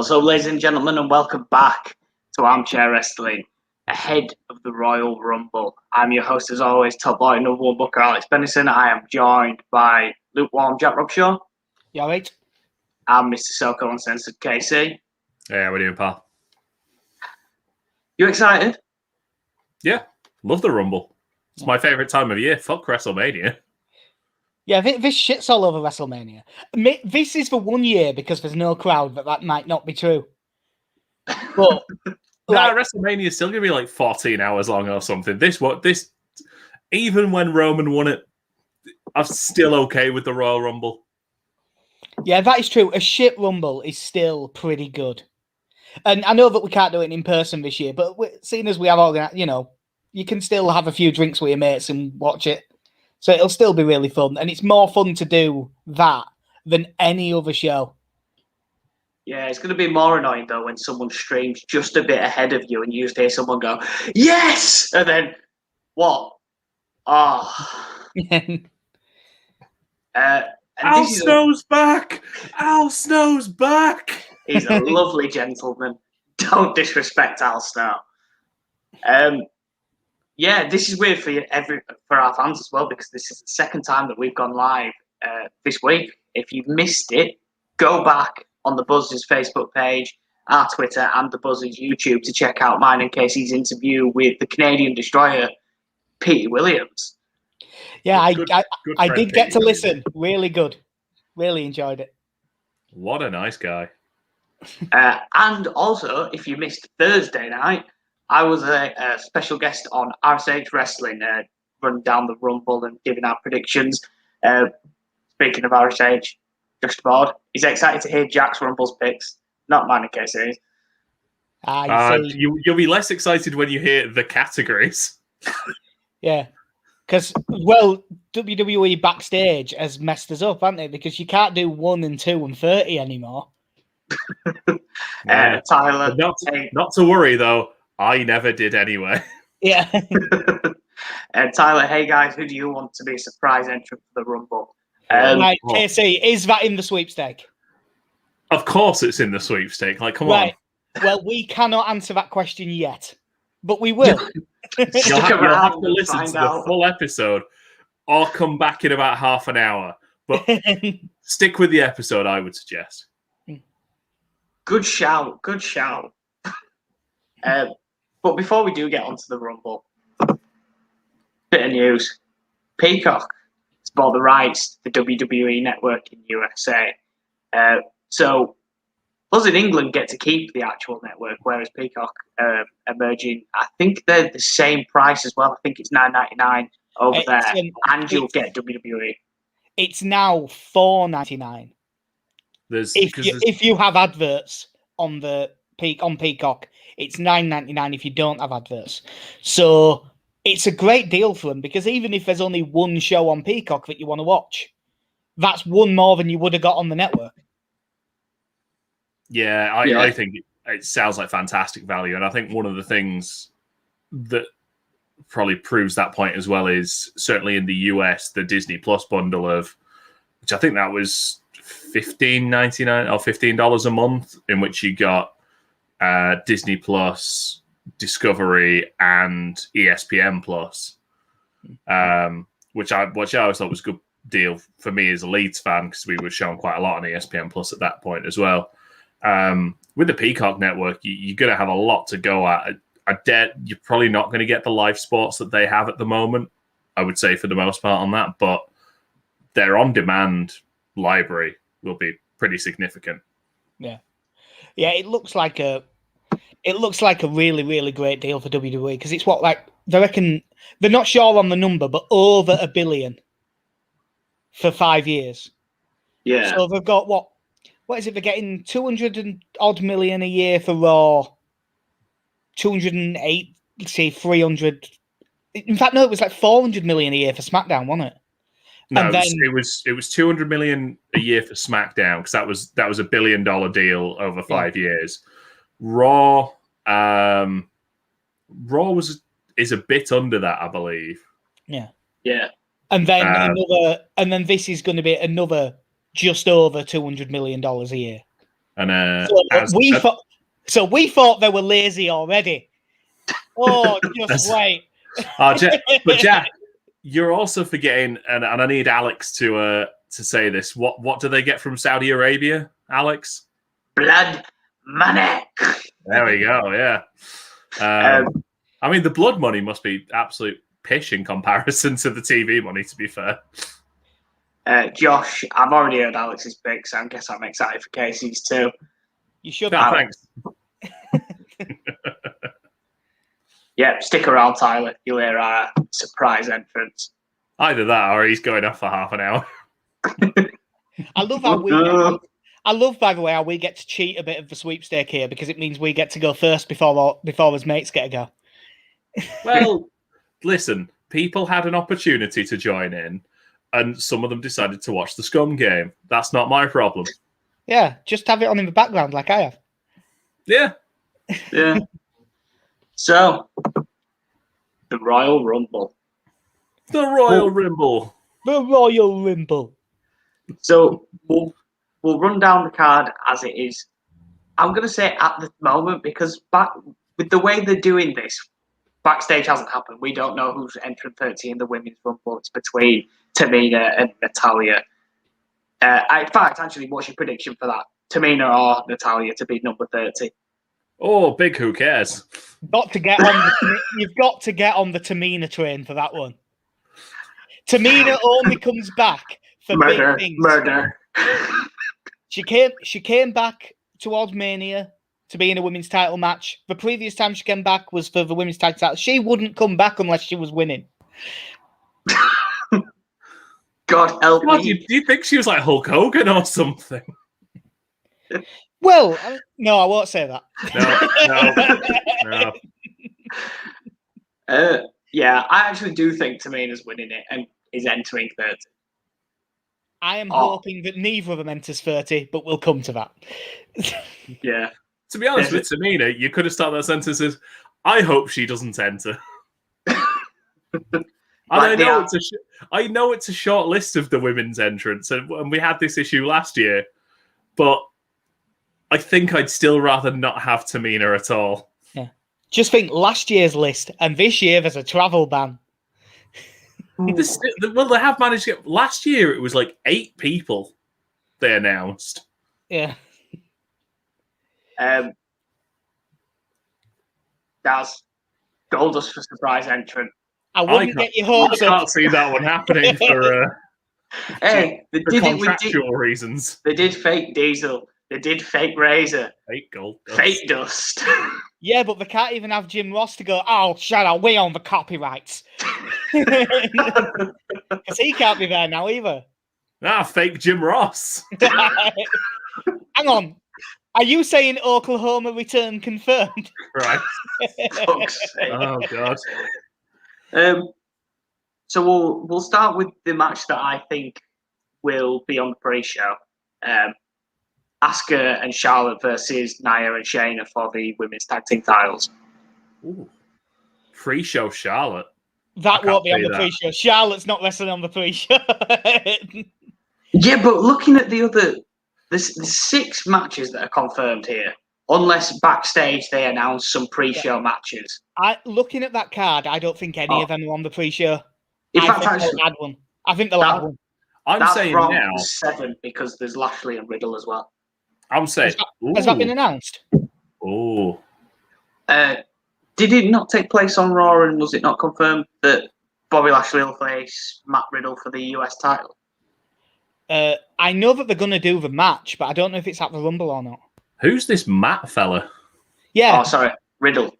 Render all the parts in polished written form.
So, ladies and gentlemen, and welcome back to Armchair Wrestling, ahead of the Royal Rumble. I'm your host, as always, top boy, number one booker, Alex Bennison. I am joined by lukewarm Jack Robshaw. You all right? And Mr. Soko Uncensored KC. Yeah, what are you doing, pal? You excited? Yeah, love the Rumble. It's my favourite time of year. Fuck WrestleMania. Yeah, this shit's all over WrestleMania. This is for 1 year because there's no crowd, but that might not be true. But WrestleMania is still going to be like 14 hours long or something. This, even when Roman won it, I'm still okay with the Royal Rumble. Yeah, that is true. A shit Rumble is still pretty good. And I know that we can't do it in person this year, but seeing as we have all, you can still have a few drinks with your mates and watch it. So it'll still be really fun. And it's more fun to do that than any other show. Yeah, it's going to be more annoying, though, when someone streams just a bit ahead of you and you just hear someone go, yes! And then, what? Oh. Al Snow's back! Al Snow's back! He's a lovely gentleman. Don't disrespect Al Snow. Yeah, this is weird for our fans as well, because this is the second time that we've gone live this week. If you've missed it, go back on the Buzz's Facebook page, our Twitter, and the Buzz's YouTube to check out mine and Casey's interview with the Canadian Destroyer, Pete Williams. Yeah, I did get to listen. Really good. Really enjoyed it. What a nice guy. And also, if you missed Thursday night, I was a special guest on Armchair Wrestling, running down the Rumble and giving our predictions. Speaking of Armchair, just aboard. He's excited to hear Jack's Rumble's picks, not mine in case it is. You'll be less excited when you hear the categories. Yeah. Because, WWE backstage has messed us up, haven't they? Because you can't do 1 and 2 and 30 anymore. Tyler. Not to worry, though. I never did anyway. Yeah. Tyler, hey guys, who do you want to be a surprise entrant for the Rumble? Right, KC, is that in the sweepstake? Of course it's in the sweepstake. Like, come on. Well, we cannot answer that question yet, but we will. You'll have to listen to the full episode or come back in about half an hour. But stick with the episode, I would suggest. Good shout. Good shout. But before we do get onto the Rumble, bit of news. Peacock has bought the rights to the WWE Network in USA. So us in England get to keep the actual network, whereas Peacock emerging, I think they're the same price as well. I think it's $9.99 over there, and you'll get WWE. It's now $4.99. If you have adverts on Peacock, it's $9.99 if you don't have adverts. So it's a great deal for them, because even if there's only one show on Peacock that you want to watch, that's one more than you would have got on the network. Yeah, I think it sounds like fantastic value. And I think one of the things that probably proves that point as well is certainly in the US, the Disney Plus bundle which I think that was $15.99 or $15 a month, in which you got Disney Plus, Discovery, and ESPN Plus, which I always thought was a good deal for me as a Leeds fan, because we were showing quite a lot on ESPN Plus at that point as well. With the Peacock network, you're going to have a lot to go at. I dare you're probably not going to get the live sports that they have at the moment, I would say, for the most part on that, but their on-demand library will be pretty significant. Yeah, it looks like a really, really great deal for WWE, because it's they reckon, they're not sure on the number, but over $1 billion for 5 years. Yeah. So they've got what is it? They're getting 200 and odd million a year for Raw, 208, say 300. In fact, no, it was like 400 million a year for SmackDown, wasn't it? No, it was 200 million a year for SmackDown, because that was $1 billion deal over 5 years. Raw is a bit under that, I believe. Yeah. And then this is going to be another just over $200 million a year. And so we thought they were lazy already. Oh, just wait. But Jack, you're also forgetting, and I need Alex to say this. What do they get from Saudi Arabia, Alex? Blood money. There we go. Yeah. I mean, the blood money must be absolute pish in comparison to the TV money, to be fair. Josh, I've already heard Alex's pick, so I guess I'm excited for Casey's too. You should. Thanks. Yeah, stick around, Tyler. You'll hear our surprise entrance. Either that, or he's going off for half an hour. I love, by the way, how we get to cheat a bit of the sweepstake here because it means we get to go first before his mates get to go. Well, listen, people had an opportunity to join in, and some of them decided to watch the Scum game. That's not my problem. Yeah, just have it on in the background like I have. Yeah. Yeah. So, the Royal Rumble. The Royal Rumble. The Royal Rumble. So, we'll run down the card as it is. I'm going to say at the moment, because with the way they're doing this, backstage hasn't happened. We don't know who's entering 30 in the Women's Rumble. It's between Tamina and Natalya. In fact, actually, what's your prediction for that? Tamina or Natalya to be number 30? Oh, big who cares? You've got to get on the Tamina train for that one. Tamina only comes back for big things. Murder. She came back towards Mania to be in a women's title match. The previous time she came back was for the women's tag title. She wouldn't come back unless she was winning. God help me. Do you think she was like Hulk Hogan or something? Well, no, I won't say that. No. Yeah, I actually do think Tamina's winning it and is entering 30. I am hoping that neither of them enters 30, but we'll come to that. Yeah. To be honest with Tamina, you could have started that sentence as, I hope she doesn't enter. I know it's a short list of the women's entrants, and we had this issue last year, but I think I'd still rather not have Tamina at all. Yeah. Just think last year's list, and this year there's a travel ban. Well, they have managed to get... Last year, it was like 8 people they announced. Yeah. That's Goldust for surprise entrant. I wouldn't get your hopes up. I can't see that one happening for contractual reasons. They did fake Diesel. They did fake Razor. Fake Goldust. Fake Dust. Yeah, but they can't even have Jim Ross to go, oh, shut up, we own the copyrights. Because he can't be there now either. Fake Jim Ross. Hang on. Are you saying Oklahoma return confirmed? Right. Oh, God. So we'll start with the match that I think will be on the pre-show. Asuka and Charlotte versus Nia and Shayna for the women's tag team titles. Ooh. Pre-show Charlotte. That won't be on the pre-show. Charlotte's not wrestling on the pre-show. Yeah, but looking at the 6 matches that are confirmed here, unless backstage they announce some pre-show matches. Looking at that card, I don't think any of them are on the pre-show. In fact, they'll add one. I think they'll add one. That's saying wrong now 7 because there's Lashley and Riddle as well. I'm saying has that been announced? Oh. Did it not take place on Raw, and was it not confirmed that Bobby Lashley will face Matt Riddle for the US title? I know that they're going to do the match, but I don't know if it's at the Rumble or not. Who's this Matt fella? Yeah. Oh, sorry. Riddle.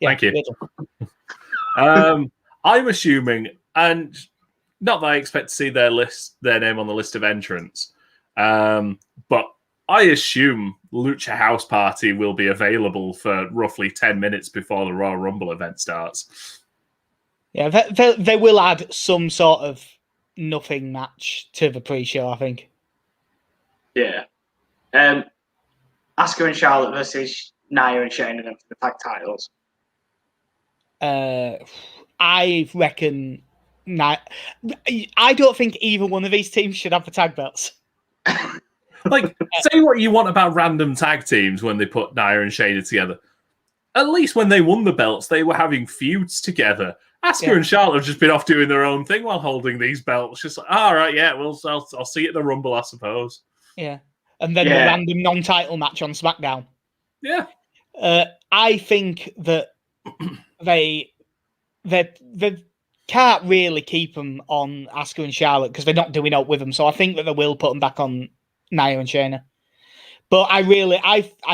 Yeah, thank you. I'm assuming, and not that I expect to see their name on the list of entrants, but I assume Lucha House Party will be available for roughly 10 minutes before the Royal Rumble event starts. Yeah, they will add some sort of nothing match to the pre-show, I think. Yeah. Asuka and Charlotte versus Nia and Shayna for the tag titles. I reckon... I don't think either one of these teams should have the tag belts. Like, say what you want about random tag teams when they put Nia and Shayna together. At least when they won the belts, they were having feuds together. Asuka and Charlotte have just been off doing their own thing while holding these belts. Just like, all right, yeah, well, I'll see you at the Rumble, I suppose. Yeah. And then the random non-title match on SmackDown. Yeah. I think that they can't really keep them on Asuka and Charlotte because they're not doing up with them. So I think that they will put them back on Nia and Shayna. But I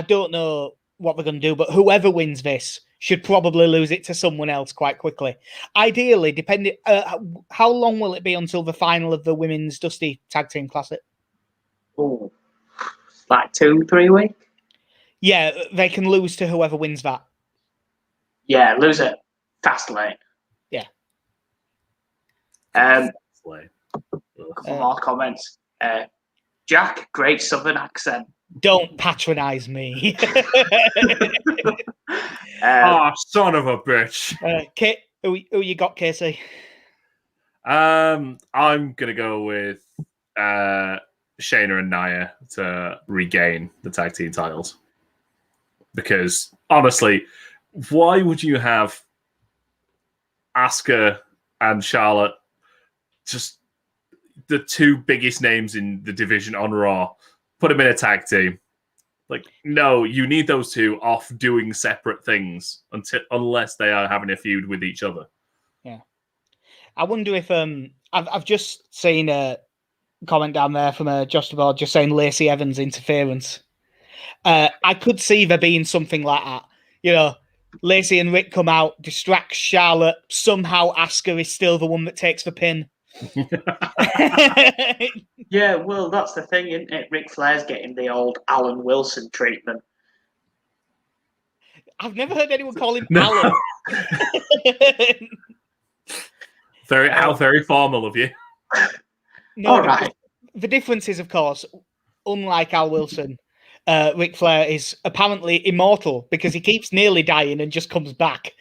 don't know what they're going to do, but whoever wins this should probably lose it to someone else quite quickly. Ideally, depending, how long will it be until the final of the Women's Dusty Tag Team Classic? Oh, like 2-3 weeks? Yeah, they can lose to whoever wins that. Yeah, lose it. Fast lane. Yeah. Couple more comments. Jack, great southern accent. Don't patronise me. Son of a bitch. Kit, who you got, Casey? I'm gonna go with Shayna and Nia to regain the tag team titles. Because honestly, why would you have Asuka and Charlotte, just the two biggest names in the division on Raw, put them in a tag team? Like, no, you need those two off doing separate things unless they are having a feud with each other. Yeah. I wonder if I've just seen a comment down there from Josh DeBoard just saying Lacey Evans interference. I could see there being something like that. You know, Lacey and Rick come out, distract Charlotte. Somehow Asuka is still the one that takes the pin. Yeah, well, that's the thing, isn't it? Ric Flair's getting the old Alan Wilson treatment. I've never heard anyone call him Alan. How very formal of you. No, all right. The difference is, of course, unlike Al Wilson, Ric Flair is apparently immortal because he keeps nearly dying and just comes back.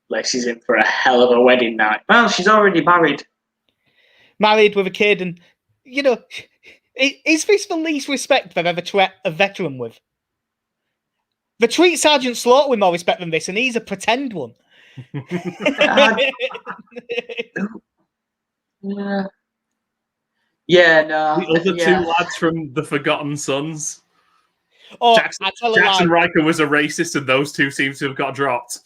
Lacey's in for a hell of a wedding night. Well, she's already married. Married with a kid, and, you know, is this the least respect they've ever treated a veteran with? They treat Sergeant Slaughter with more respect than this, and he's a pretend one. Yeah, no. The other two lads from the Forgotten Sons. Oh, Jackson Riker was a racist, and those two seem to have got dropped.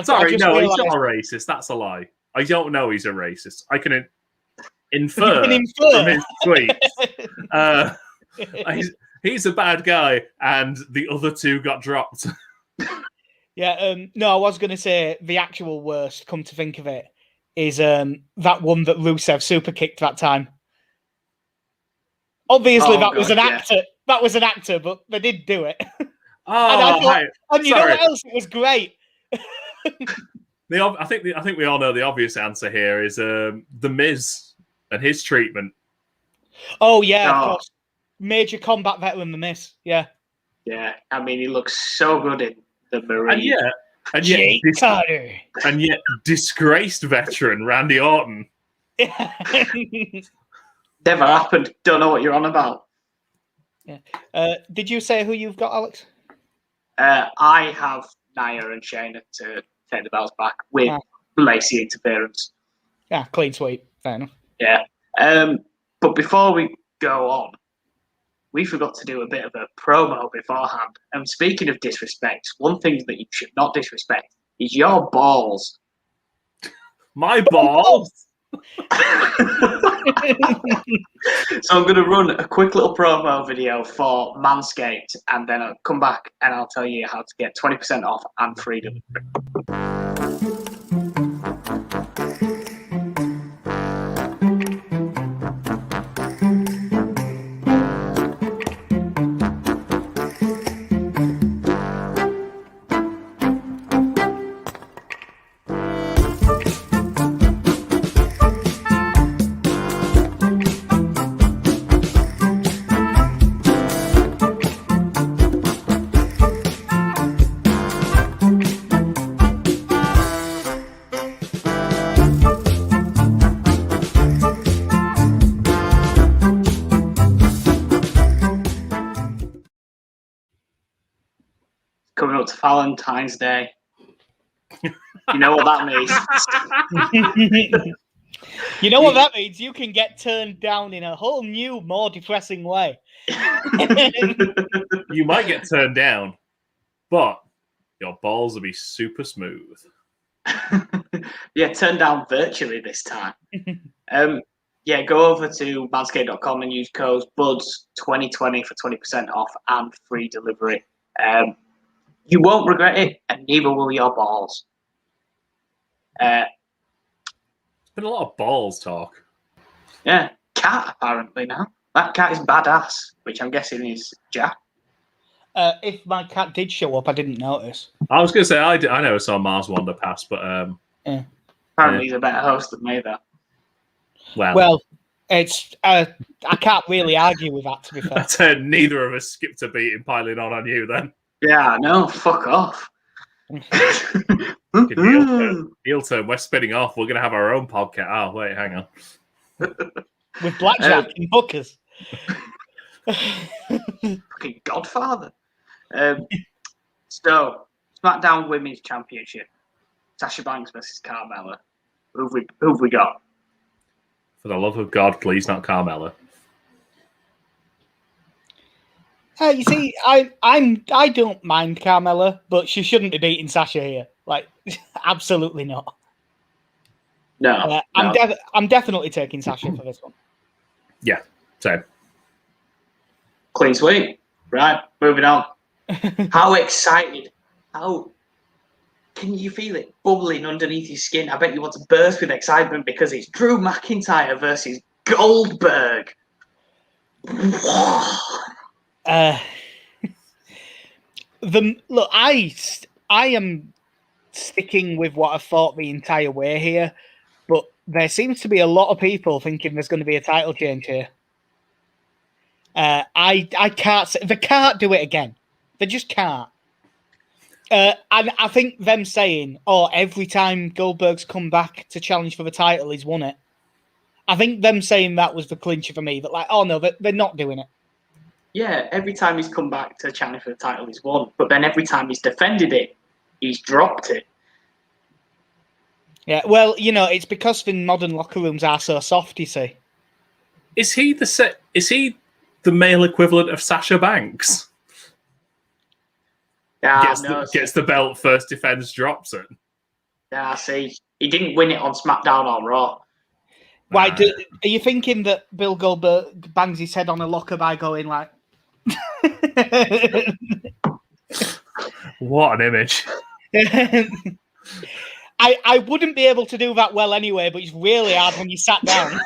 Sorry, no, he's not a racist. That's a lie. I don't know he's a racist. I can infer from his tweets. He's a bad guy, and the other two got dropped. Yeah, no, I was going to say the actual worst, come to think of it, is that one that Rusev super kicked that time. Obviously, was an actor. Yeah. That was an actor, but they did do it. And you know what else? It was great. I think we all know the obvious answer here is The Miz and his treatment. Oh yeah, of course. Major combat veteran, The Miz. Yeah. Yeah, I mean, he looks so good in the Marine. And yet, disgraced veteran Randy Orton. Never happened. Don't know what you're on about. Yeah. Did you say who you've got, Alex? I have Nia and Shayna to take the belts back with Lacey interference. Yeah, clean sweep. Fair enough. Yeah. But before we go on, we forgot to do a bit of a promo beforehand. And speaking of disrespect, one thing that you should not disrespect is your balls. My balls? So I'm going to run a quick little promo video for Manscaped, and then I'll come back and I'll tell you how to get 20% off and freedom. coming up to Valentine's Day. You know what that means? You know what that means? You can get turned down in a whole new, more depressing way. You might get turned down, but your balls will be super smooth. Yeah, turned down virtually this time. Yeah, go over to manscaped.com and use code BUDS2020 for 20% off and free delivery. You won't regret it, and neither will your balls. It's been a lot of balls talk. Yeah, cat apparently now. That cat is badass, which I'm guessing is Jack. If my cat did show up, I didn't notice. I was going to say, I never saw Mars wander past, but... Apparently he's a better host than me, though. Well, it's I can't really argue with that, to be fair. I said neither of us skipped a beat in piling on you, then. Yeah, no, fuck off. Heel turn, we're spinning off. We're going to have our own podcast. Oh, wait, hang on. With blackjack and hookers. Fucking Godfather. So, SmackDown Women's Championship. Sasha Banks versus Carmella. Who've we got? For the love of God, please not Carmella. You see, I don't mind Carmella, but she shouldn't be beating Sasha here. Like, absolutely not. No, I'm definitely taking Sasha for this one. Yeah, same. Clean sweep. Right, moving on. How excited? How can you feel it bubbling underneath your skin? I bet you want to burst with excitement because it's Drew McIntyre versus Goldberg. Look, I am sticking with what I've thought the entire way here, but there seems to be a lot of people thinking there's going to be a title change here. I can't say they can't do it again. They just can't. And I think them saying, "Oh, every time Goldberg's come back to challenge for the title, he's won it." I think them saying that was the clincher for me. That like, oh no, they're not doing it. Yeah, every time he's come back to challenge for the title, he's won. But then every time he's defended it, he's dropped it. Yeah, well, you know, it's because the modern locker rooms are so soft. You see, is he the male equivalent of Sasha Banks? Yeah, gets the belt, first defense, drops it. Yeah, see, he didn't win it on SmackDown or Raw. Why? Are you thinking that Bill Goldberg bangs his head on a locker by going like? What an image! I wouldn't be able to do that well anyway, but it's really hard when you sat down.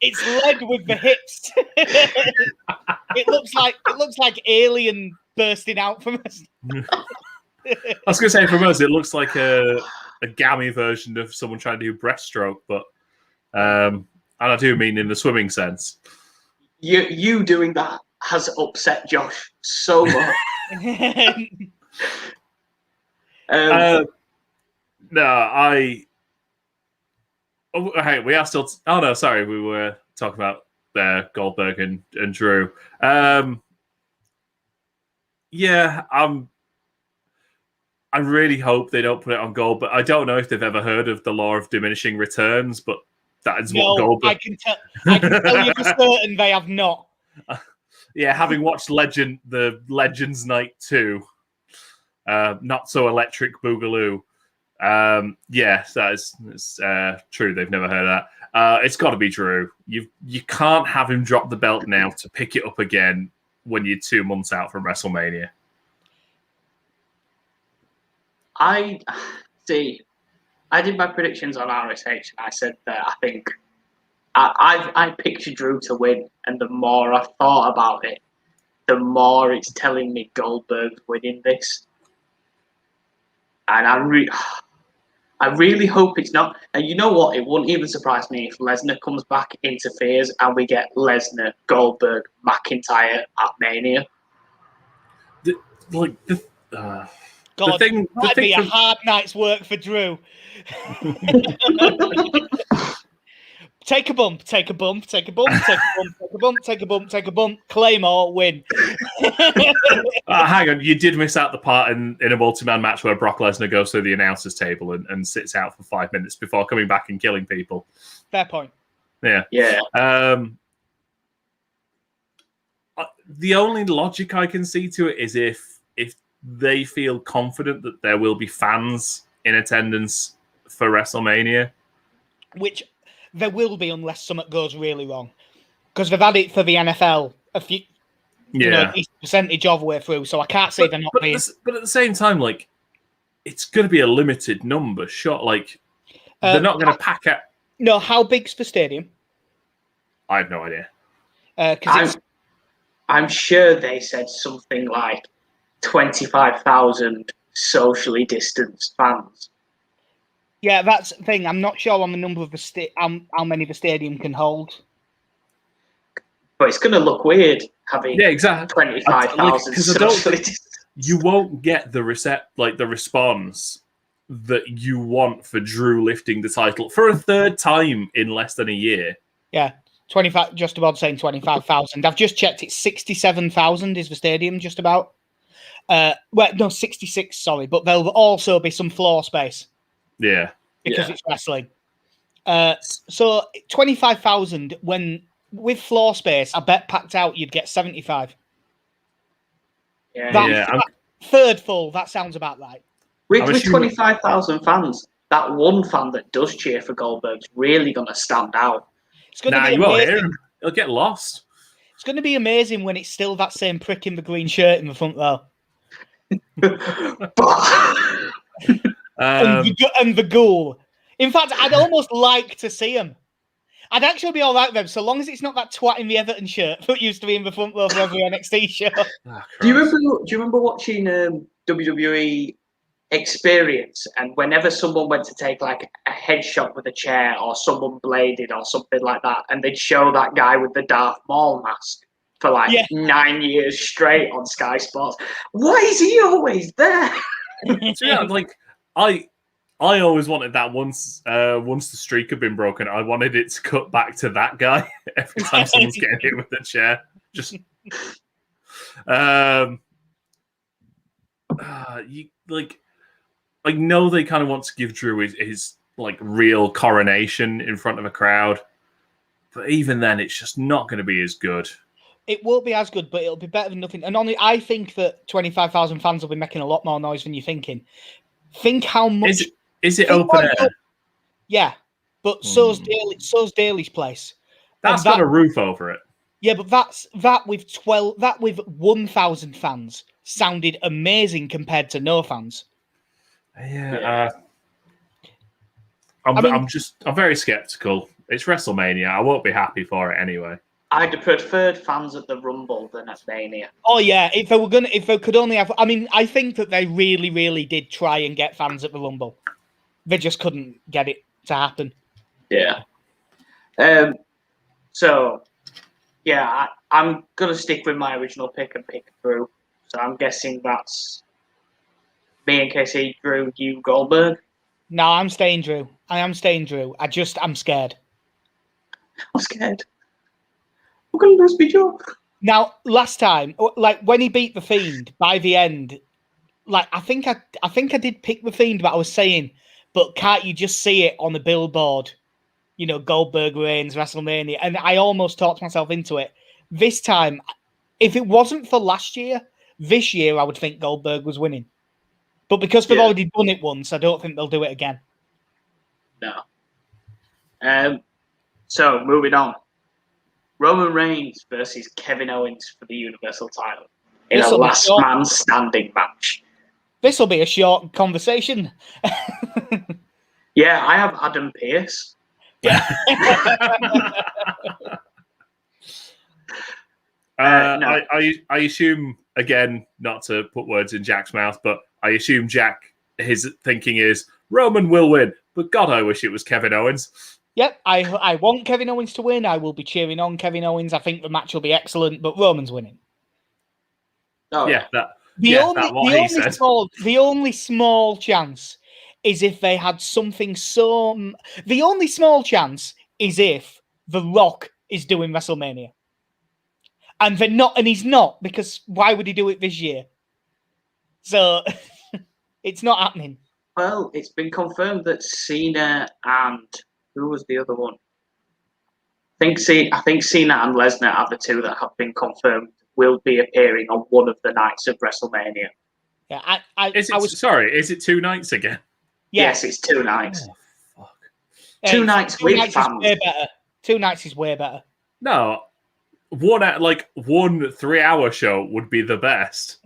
It's led with the hips. It looks like Alien bursting out from us. I was going to say, from us, it looks like a gammy version of someone trying to do breaststroke, but and I do mean in the swimming sense. You doing that has upset Josh so much. Hey, we are still. Oh no, sorry, we were talking about Goldberg and Drew. Yeah, I really hope they don't put it on Gold, but I don't know if they've ever heard of the law of diminishing returns, but that is what Goldberg... I can tell you for certain they have not. Yeah, having watched the Legends Night 2, Not So Electric Boogaloo, yes, that's true, they've never heard of that. It's got to be Drew. You can't have him drop the belt now to pick it up again when you're 2 months out from WrestleMania. I did my predictions on RSH, and I said that I think I pictured Drew to win, and the more I thought about it, the more it's telling me Goldberg's winning this. And I really hope it's not. And you know what? It wouldn't even surprise me if Lesnar comes back, interferes, and we get Lesnar, Goldberg, McIntyre at Mania. God, that'd be a hard night's work for Drew. Take a bump, take a bump, take a bump, take a bump, take a bump, take a bump, take a bump, Claymore, win. Hang on, you did miss out the part in a multi-man match where Brock Lesnar goes through the announcer's table and sits out for 5 minutes before coming back and killing people. Fair point. Yeah. The only logic I can see to it is if they feel confident that there will be fans in attendance for WrestleMania. Which there will be unless something goes really wrong. Because they've had it for the NFL a few, a decent percentage of the way through, so I can't say they're not being... But at the same time, like, it's going to be a limited number. Sure, like, they're not going to pack out... No, how big's the stadium? I have no idea. I'm sure they said something like 25,000 socially distanced fans. Yeah, that's the thing. I'm not sure on the number of how many the stadium can hold. But it's going to look weird having 25,000 socially distanced. You won't get the response that you want for Drew lifting the title for a third time in less than a year. Yeah, 25. Just about saying 25,000. I've just checked. It's 67,000 is the stadium. Just about. 66. Sorry, but there'll also be some floor space. Yeah, because it's wrestling. So 25,000 when with floor space, I bet packed out you'd get 75. Third full. That sounds about right. With 25,000 fans, that one fan that does cheer for Goldberg's really going to stand out. It's going to be you won't hear him. He'll get lost. It's going to be amazing when it's still that same prick in the green shirt in the front row. And the ghoul. In fact, I'd almost like to see him. I'd actually be all right with them, so long as it's not that twat in the Everton shirt that used to be in the front row for every NXT show. Do you remember watching WWE Experience, and whenever someone went to take like a headshot with a chair or someone bladed or something like that, and they'd show that guy with the Darth Maul mask for 9 years straight on Sky Sports? Why is he always there? I always wanted that once the streak had been broken, I wanted it to cut back to that guy every time someone's getting hit with a chair. Just I know they kind of want to give Drew his like real coronation in front of a crowd, but even then, it's just not going to be as good. It won't be as good, but it'll be better than nothing. And I think that 25,000 fans will be making a lot more noise than you're thinking. Think how much. Is it open air? Yeah, but so's Daly's place. That's got a roof over it. Yeah, but that with 1,000 fans sounded amazing compared to no fans. Yeah. I'm very skeptical. It's WrestleMania. I won't be happy for it anyway. I'd have preferred fans at the Rumble than at Mania. Oh yeah, if they could only have. I mean, I think that they really, really did try and get fans at the Rumble. They just couldn't get it to happen. Yeah. So, yeah, I'm gonna stick with my original pick and pick Drew. So I'm guessing that's me and KC, Drew, you, Goldberg. No, I'm staying Drew. I am staying Drew. I'm scared. I'm scared. I'm going to lose my job. Now, last time, like when he beat The Fiend, by the end, like I think I did pick The Fiend, but I was saying, but can't you just see it on the billboard? You know, Goldberg Reigns, WrestleMania. And I almost talked myself into it. This time, if it wasn't for last year, this year I would think Goldberg was winning. But because they've already done it once, I don't think they'll do it again. No. So, moving on. Roman Reigns versus Kevin Owens for the Universal title in a last man standing match. This will be a short conversation. Yeah, I have Adam Pearce. Yeah. No. I assume, again, not to put words in Jack's mouth, but I assume his thinking is Roman will win, but God, I wish it was Kevin Owens. Yep, I want Kevin Owens to win. I will be cheering on Kevin Owens. I think the match will be excellent, but Roman's winning. Oh, yeah, the only small chance is if they had something so. The only small chance is if The Rock is doing WrestleMania. And they're not, and he's not, because why would he do it this year? So it's not happening. Well, it's been confirmed that Cena and who was the other one? I think Cena and Lesnar are the two that have been confirmed will be appearing on one of the nights of WrestleMania. Yeah, is it 2 nights again? Yeah. Yes, it's 2 nights. Oh, fuck. 2 nights with fans. 2 nights is way better. No, one 3-hour show would be the best.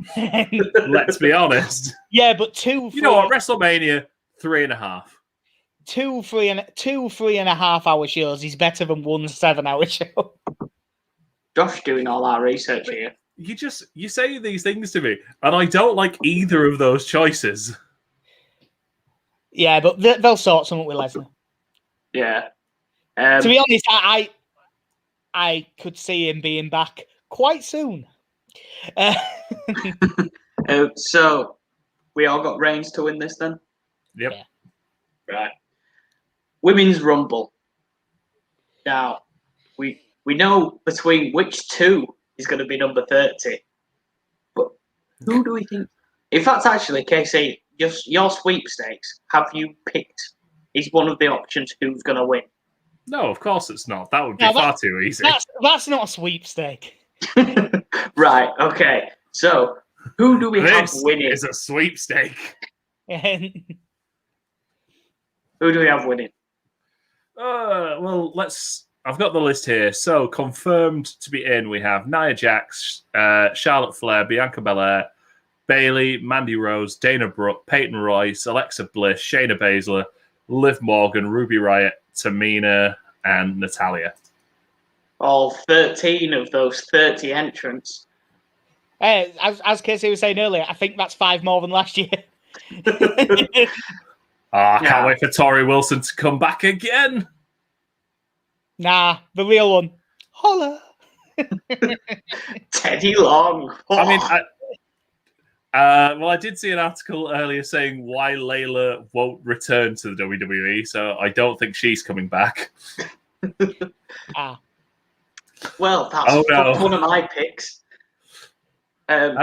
Let's be honest. Yeah, but 2. You know what? WrestleMania 3.5. 2 3.5 hour shows is better than 1 7-hour show. Josh doing all our research here. You say these things to me, and I don't like either of those choices. Yeah, but they'll sort something with Lesnar. Yeah. To be honest, I could see him being back quite soon. So we all got Reigns to win this then? Yep. Yeah. Right. Women's Rumble. Now, we know between which two is going to be number 30. But who do we think? If that's actually, Casey, your sweepstakes, have you picked? Is one of the options who's going to win? No, of course it's not. That would be far too easy. That's not a sweepstake. Right, okay. So, who do we have winning? This is a sweepstake. Who do we have winning? Well, I've got the list here. So, confirmed to be in, we have Nia Jax, Charlotte Flair, Bianca Belair, Bayley, Mandy Rose, Dana Brooke, Peyton Royce, Alexa Bliss, Shayna Baszler, Liv Morgan, Ruby Riott, Tamina, and Natalia. All 13 of those 30 entrants. As Casey was saying earlier, I think that's 5 more than last year. I can't wait for Tori Wilson to come back again. Nah, the real one. Holla. Teddy Long. I mean, I did see an article earlier saying why Layla won't return to the WWE, so I don't think she's coming back. Well, that's one of my picks. Of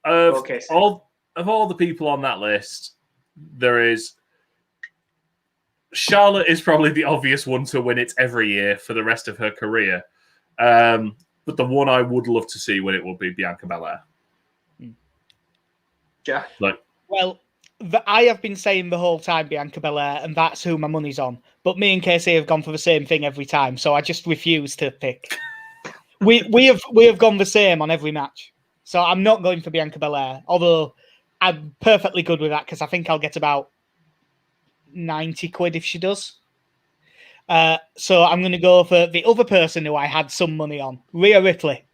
all the people on that list, Charlotte is probably the obvious one to win it every year for the rest of her career. But the one I would love to see win it would be Bianca Belair. Jack? Well, I have been saying the whole time Bianca Belair, and that's who my money's on. But me and Casey have gone for the same thing every time, so I just refuse to pick. we have gone the same on every match, so I'm not going for Bianca Belair. Although I'm perfectly good with that because I think I'll get about 90 quid if she does. So I'm going to go for the other person who I had some money on, Rhea Ripley,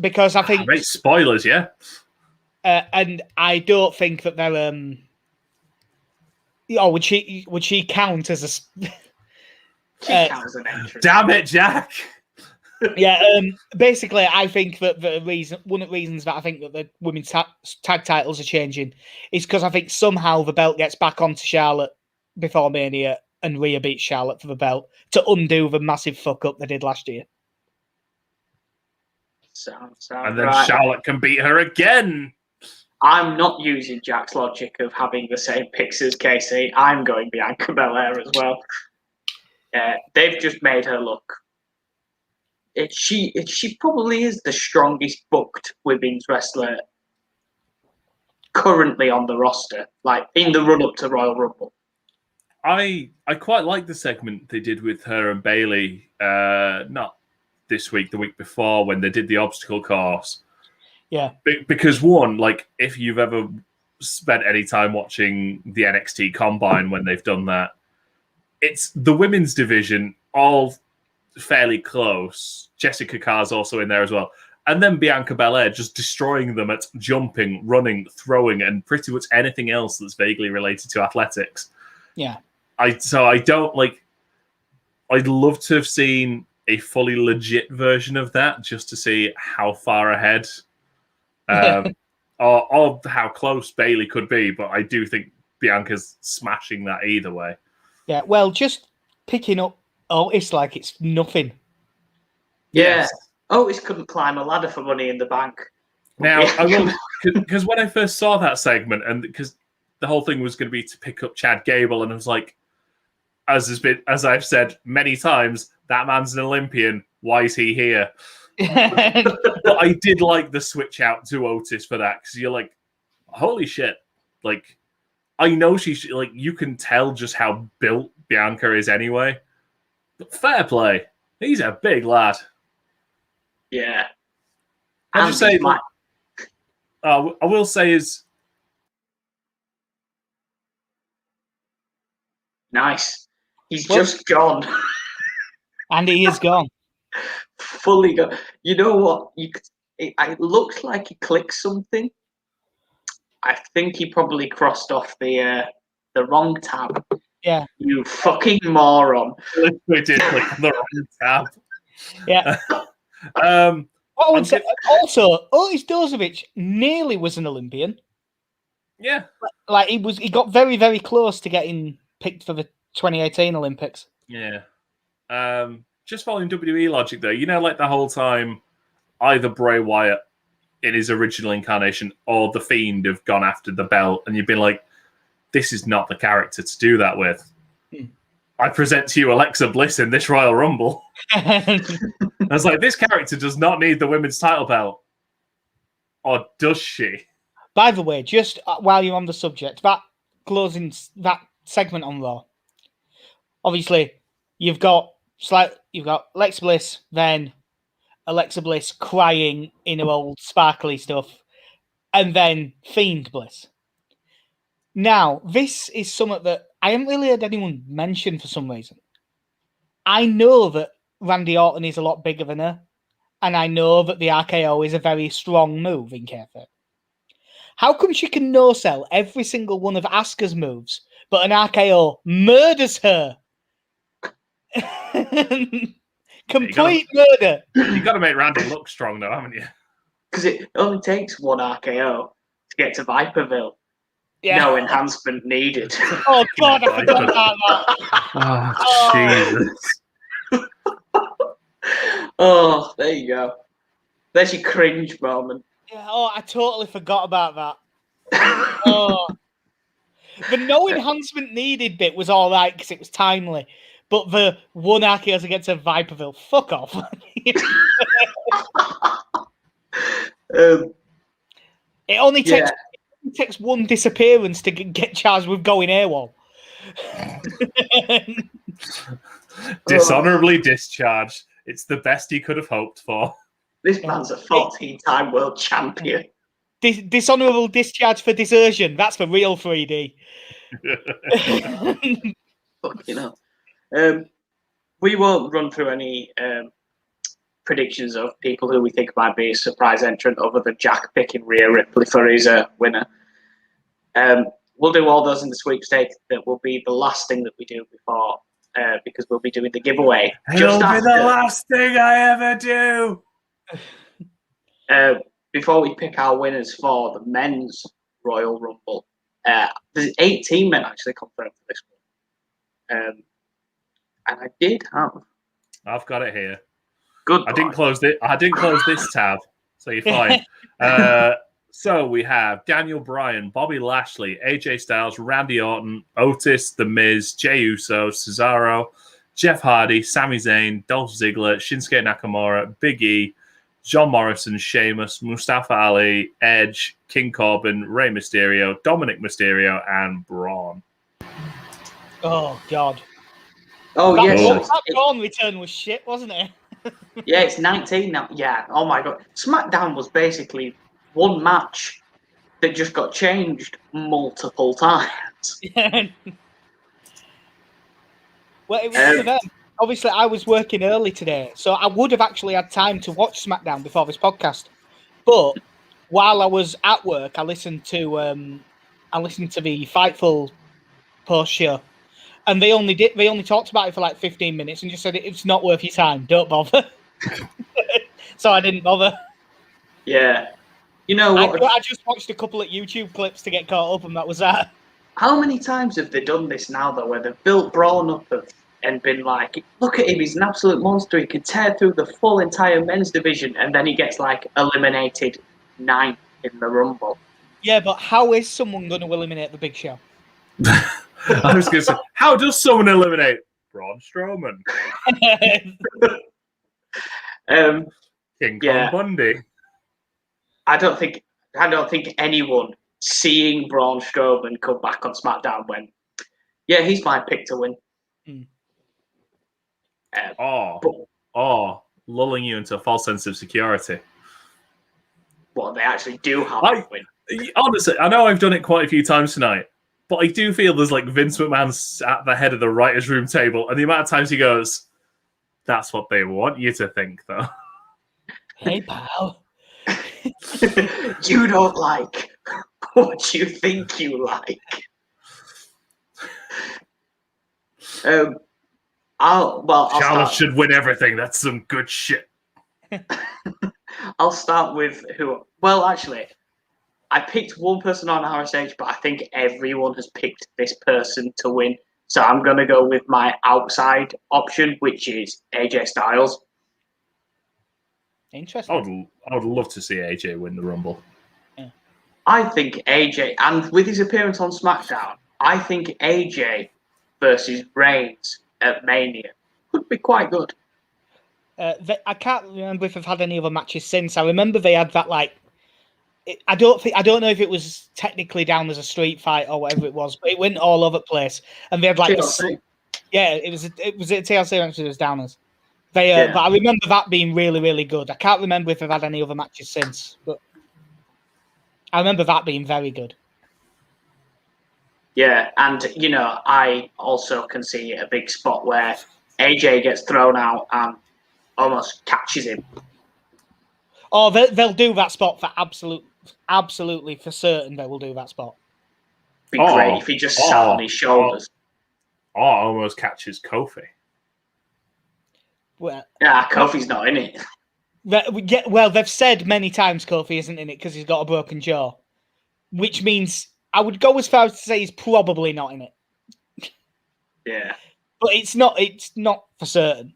because I think great spoilers, yeah. And I don't think that they're. Would she count as a? She counts as an entrance. Damn it, Jack! Yeah. Basically, I think that one of the reasons that I think that the women's tag titles are changing is because I think somehow the belt gets back onto Charlotte before Mania, and Rhea beats Charlotte for the belt to undo the massive fuck up they did last year. And then right. Charlotte can beat her again. I'm not using Jack's logic of having the same picks as Casey. I'm going Bianca Belair as well. They've just made her look. She probably is the strongest booked women's wrestler currently on the roster, like in the run up to Royal Rumble. I quite like the segment they did with her and Bayley. Not this week, the week before, when they did the obstacle course. Yeah. Because one, like, if you've ever spent any time watching the NXT Combine when they've done that, it's the women's division all fairly close. Jessica Carr's also in there as well. And then Bianca Belair just destroying them at jumping, running, throwing, and pretty much anything else that's vaguely related to athletics. Yeah. I don't like. I'd love to have seen a fully legit version of that just to see how far ahead or how close Bayley could be. But I do think Bianca's smashing that either way. Yeah, well, just picking up Otis like it's nothing. Yeah. Yes. Otis couldn't climb a ladder for Money in the Bank. Now, I will, because when I first saw that segment, and because the whole thing was going to be to pick up Chad Gable, and I was like, as I've said many times, that man's an Olympian. Why is he here? But I did like the switch out to Otis for that, because you're like, holy shit. Like, I know she's like, you can tell just how built Bianca is anyway. But fair play. He's a big lad. Yeah. I'll just say, I will say is nice. He's just gone. And he is gone. Fully gone. You know what? It looks like he clicked something. I think he probably crossed off the wrong tab. Yeah. You fucking moron. We did click the wrong tab. Yeah. What I would say, also, Otis Dozovic nearly was an Olympian. Yeah. Like he got very, very close to getting picked for the 2018 Olympics. Yeah. Just following WWE logic though, you know, like the whole time either Bray Wyatt in his original incarnation or The Fiend have gone after the belt, and you've been like, this is not the character to do that with. I present to you Alexa Bliss in this Royal Rumble. I was like, this character does not need the women's title belt. Or does she? By the way, just while you're on the subject, that segment on Raw, obviously, you've got Alexa Bliss, then Alexa Bliss crying in her old sparkly stuff, and then Fiend Bliss. Now, this is something that I haven't really heard anyone mention for some reason. I know that Randy Orton is a lot bigger than her, and I know that the RKO is a very strong move in kayfabe. How come she can no-sell every single one of Asuka's moves, but an RKO murders her? Complete murder. You've got to make Randy look strong, though, haven't you? Because it only takes one RKO to get to Viperville. Yeah. No enhancement needed. Oh, God, I forgot about that. Oh, Jesus. Oh, there you go. There's your cringe moment. Yeah, I totally forgot about that. The no enhancement needed bit was all right because it was timely. But the one RKO's against a Viperville, fuck off. It only takes one disappearance to get charged with going AWOL. Dishonorably discharged. It's the best he could have hoped for. This man's a 14-time world champion. Dishonorable discharge for desertion. That's for real 3D. Fucking hell. We won't run through any predictions of people who we think might be a surprise entrant other than Jack picking Rhea Ripley for his winner. We'll do all those in the sweepstakes. That will be the last thing that we do before, because we'll be doing the giveaway. It'll be the last thing I ever do. Before we pick our winners for the men's Royal Rumble, there's 18 men actually confirmed for this one. And I did have. I've got it here. Good. I didn't close this tab, so you're fine. So we have Daniel Bryan, Bobby Lashley, AJ Styles, Randy Orton, Otis, The Miz, Jey Uso, Cesaro, Jeff Hardy, Sami Zayn, Dolph Ziggler, Shinsuke Nakamura, Big E, John Morrison, Sheamus, Mustafa Ali, Edge, King Corbin, Rey Mysterio, Dominic Mysterio, and Braun. Oh, God. Oh, yes. That Braun return was shit, wasn't it? Yeah, it's 19 now. Yeah, oh my God. SmackDown was basically one match that just got changed multiple times. Well, it was one of them. Obviously, I was working early today, so I would have actually had time to watch SmackDown before this podcast. But while I was at work, I listened to the Fightful post show, and they only talked about it for like 15 minutes and just said it's not worth your time. Don't bother. So I didn't bother. Yeah, you know what? I just watched a couple of YouTube clips to get caught up, and that was that. How many times have they done this now, though, where they've built Braun up and been like, look at him, he's an absolute monster, he can tear through the full entire men's division, and then he gets, like, eliminated 9th in the Rumble. Yeah, but how is someone going to eliminate the Big Show? I was going to say, how does someone eliminate Braun Strowman? King Kong Bundy. I don't think anyone seeing Braun Strowman come back on SmackDown went, yeah, he's my pick to win. Lulling you into a false sense of security. Well, they actually do have a win. Honestly, I know I've done it quite a few times tonight, but I do feel there's like Vince McMahon's at the head of the writer's room table, and the amount of times he goes, that's what they want you to think, though. Hey, pal. You don't like what you think you like. Charlotte should win everything. That's some good shit. I'll start with who. Well, actually, I picked one person on RSH, but I think everyone has picked this person to win. So I'm going to go with my outside option, which is AJ Styles. Interesting. I would love to see AJ win the Rumble. Yeah. I think AJ, and with his appearance on SmackDown, I think AJ versus Reigns at Mania could be quite good. I can't remember if I've had any other matches since. I remember they had that I don't know if it was technically down as a street fight or whatever it was, but it went all over the place, and they had like TLC. it was a TLC match. It was down as but I remember that being really, really good. I can't remember if I've had any other matches since, but I remember that being very good. Yeah, and I also can see a big spot where AJ gets thrown out and almost catches him. Oh, they'll do that spot for absolutely for certain. They will do that spot. Be great if he just sat on his shoulders. Almost catches Kofi. Well, Kofi's not in it. Well, they've said many times Kofi isn't in it because he's got a broken jaw, which means I would go as far as to say he's probably not in it. Yeah, but it's not for certain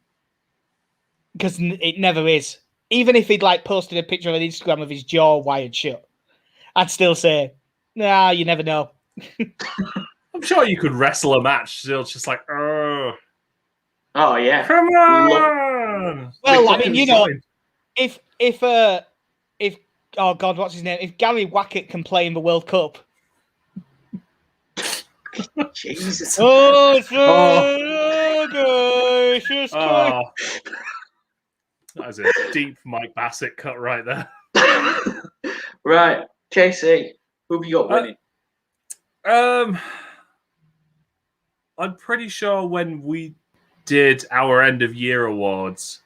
because it never is. Even if he'd posted a picture on Instagram of his jaw wired shut, I'd still say, nah, you never know. I'm sure you could wrestle a match still just like, oh yeah, come on. Well, I mean, if oh God, what's his name? If Gary Wackett can play in the World Cup. Jesus. That is a deep Mike Bassett cut right there. Right, JC, who have you got winning? I'm pretty sure when we did our end of year awards,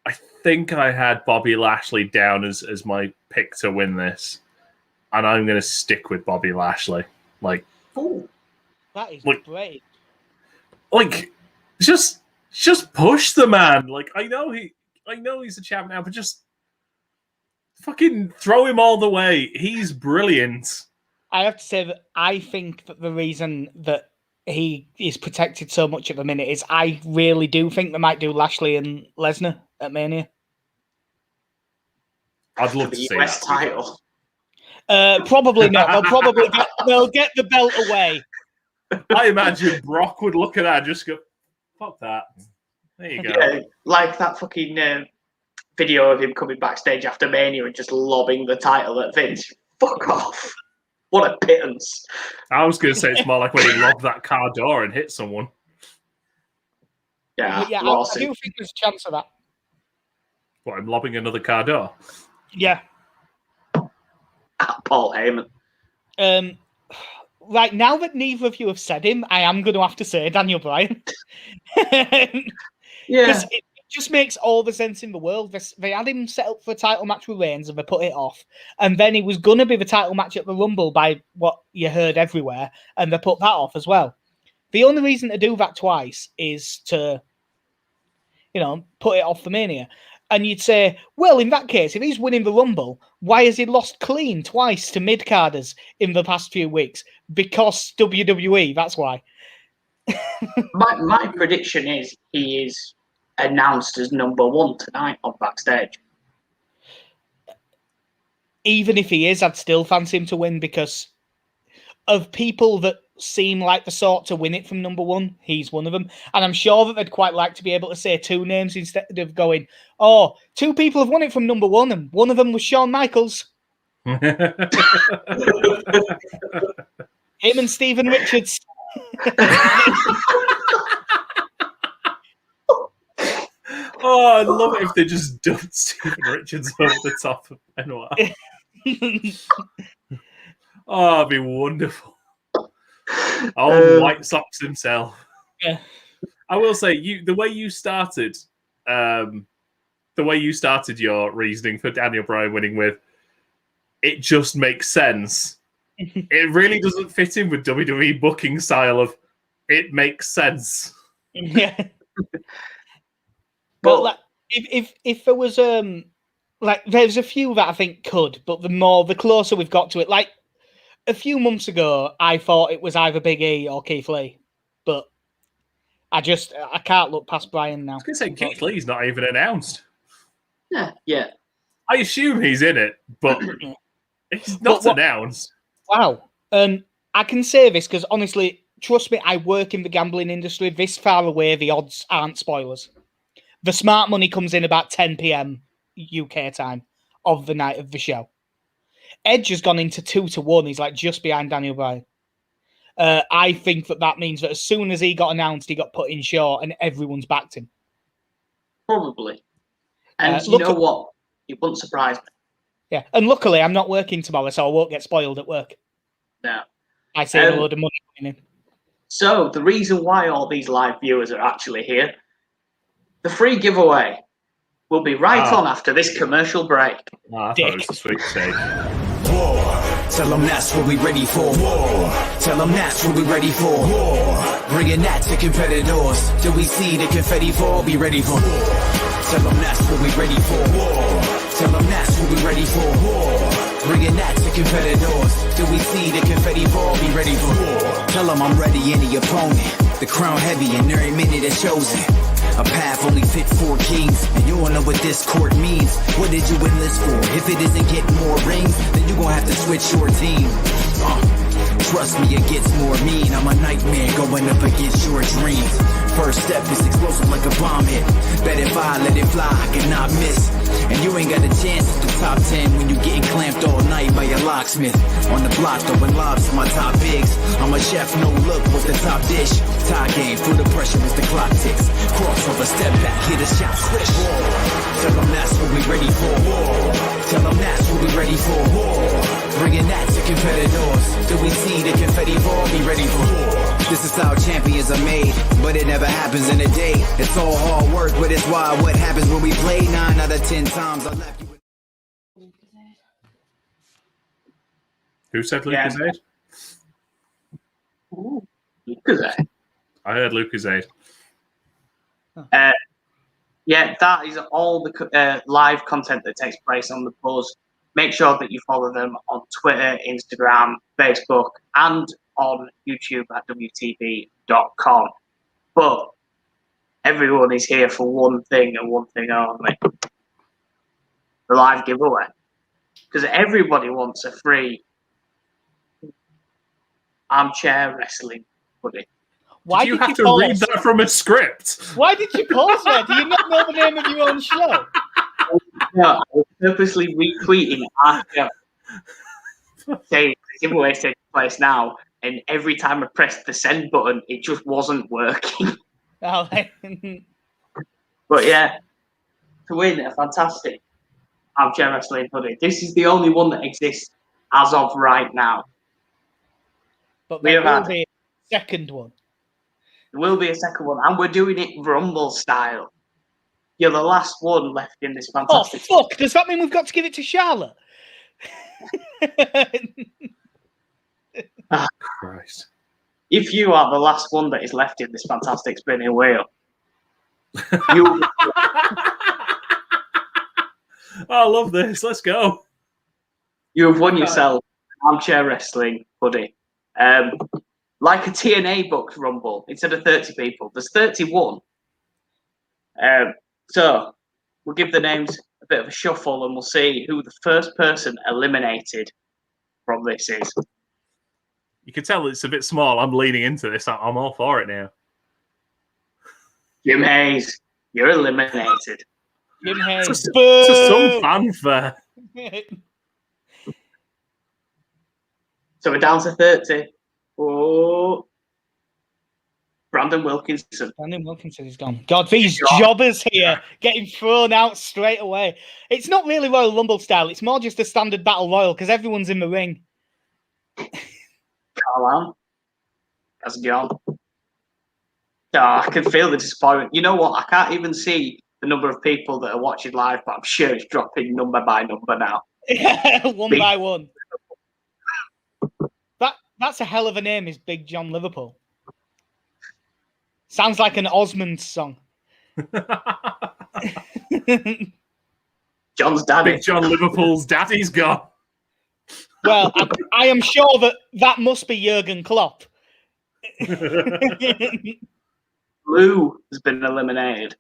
I think I had Bobby Lashley down as my pick to win this, and I'm going to stick with Bobby Lashley. That is great. Just push the man. I know he's a champ now, but just fucking throw him all the way. He's brilliant. I have to say that I think that the reason that he is protected so much at the minute is I really do think they might do Lashley and Lesnar at Mania. I'd love to see the US title. Probably not. They'll get the belt away. I imagine Brock would look at that and just go, fuck that. There you go. Yeah, like that fucking video of him coming backstage after Mania and just lobbing the title at Vince. Fuck off. What a pittance. I was going to say it's more like when he lobbed that car door and hit someone. Yeah, I do think there's a chance of that. What, I'm lobbing another car door? Yeah. Paul Heyman. Right, now that neither of you have said him, I am going to have to say Daniel Bryan. Yeah. It just makes all the sense in the world. They had him set up for a title match with Reigns and they put it off. And then it was going to be the title match at the Rumble by what you heard everywhere. And they put that off as well. The only reason to do that twice is to, put it off the Mania. And you'd say, well, in that case, if he's winning the Rumble, why has he lost clean twice to mid-carders in the past few weeks? because WWE. That's why. my prediction is he is announced as number 1 tonight on Backstage. Even if he is, I'd still fancy him to win because of people that seem like the sort to win it from number 1. He's one of them. And I'm sure that they'd quite like to be able to say 2 names instead of going, 2 people have won it from number 1, and one of them was Shawn Michaels. Him and Stephen Richards. Oh, I'd love it if they just dumped Stephen Richards over the top of Benoit. Oh, it'd be wonderful. White Sox himself. Yeah. I will say, the way you started your reasoning for Daniel Bryan winning with, it just makes sense. It really doesn't fit in with WWE booking style of, it makes sense. Yeah. But like, if there was there's a few that I think could, but the closer we've got to it, like a few months ago, I thought it was either Big E or Keith Lee, but I can't look past Bryan now. I was going to say Keith Lee's not even announced. Yeah. I assume he's in it, but it's not announced. Wow. I can say this because honestly, trust me, I work in the gambling industry. This far away, the odds aren't spoilers. The smart money comes in about 10 p.m. UK time of the night of the show. Edge has gone into 2-1. He's like just behind Daniel Bryan. I think that means that as soon as he got announced, he got put in short and everyone's backed him. Probably. And you know what? It wouldn't surprise me. Yeah. And luckily, I'm not working tomorrow, so I won't get spoiled at work. No. I save a load of money coming in. So the reason why all these live viewers are actually here, the free giveaway will be right on after this commercial break. I thought it was a sweet shake. War. Tell them that's what we ready for. War. Tell them that's what we ready for. War. Bringing that to competitors. Till we see the confetti fall, be ready for war. Tell them that's what we ready for. War. Tell them that's what we ready for. War. Bringing that to competitors. Till we see the confetti fall, be ready for war. Tell them I'm ready, any opponent. The crown heavy and every minute is chosen. A path only fit for kings, and you don't know what this court means. What did you enlist for? If it isn't getting more rings, then you gon' have to switch your team. Trust me, it gets more mean. I'm a nightmare going up against your dreams. First step is explosive like a bomb hit. Bet if I let it fly, I cannot miss. And you ain't got a chance at the top 10 when you getting clamped all night by your locksmith. On the block throwing lobs to my top bigs. I'm a chef, no look, what's the top dish? Tie game, through the pressure as the clock ticks. Crossover, step back, hit a shot, swish. War. Tell them that's what we ready for. War. Tell them that's what we ready for. War. Bringing that to competitors. Till we see the confetti fall, be ready for war. This is how champions are made, but it never happens in a day. It's all hard work, but it's why what happens when we play 9 out of 10 times. I left you with... Who said Lucasade? Lucasade. I heard Lucasade. Yeah, that is all the live content that takes place on the Buzz. Make sure that you follow them on Twitter, Instagram, Facebook, and on YouTube at WTV.com. But everyone is here for one thing and one thing only. The live giveaway. Because everybody wants a free Armchair Wrestling hoodie. Why did you have to read that from a script? Why did you pause there? Do you not know the name of your own show? No, I was purposely retweeting after saying the giveaway is taking place now, and every time I pressed the send button, it just wasn't working. Oh, but yeah, to win a fantastic Armchair Wrestling hoodie. This is the only one that exists as of right now. But there will be a second one. There will be a second one, and we're doing it Rumble style. You're the last one left in this fantastic... Oh, fuck! Does that mean we've got to give it to Charlotte? Christ. If you are the last one that is left in this fantastic spinning wheel, you... I love this. Let's go. You have won yourself an Armchair Wrestling hoodie. Like a TNA booked Rumble, instead of 30 people, there's 31. So we'll give the names a bit of a shuffle and we'll see who the first person eliminated from this is. You can tell it's a bit small. I'm leaning into this. I'm all for it now. Jim Hayes, you're eliminated. Jim Hayes. Just some fanfare. So we're down to 30. Oh, Brandon Wilkinson. Brandon Wilkinson is gone. God, these jobbers here getting thrown out straight away. It's not really Royal Rumble style. It's more just a standard Battle Royal because everyone's in the ring. Carl has gone. Oh, I can feel the disappointment. You know what? I can't even see the number of people that are watching live, but I'm sure it's dropping number by number now. One by one. That's a hell of a name, is Big John Liverpool. Sounds like an Osmond song. John's daddy. Big John Liverpool's daddy's gone. Well, I am sure that must be Jurgen Klopp. Lou has been eliminated.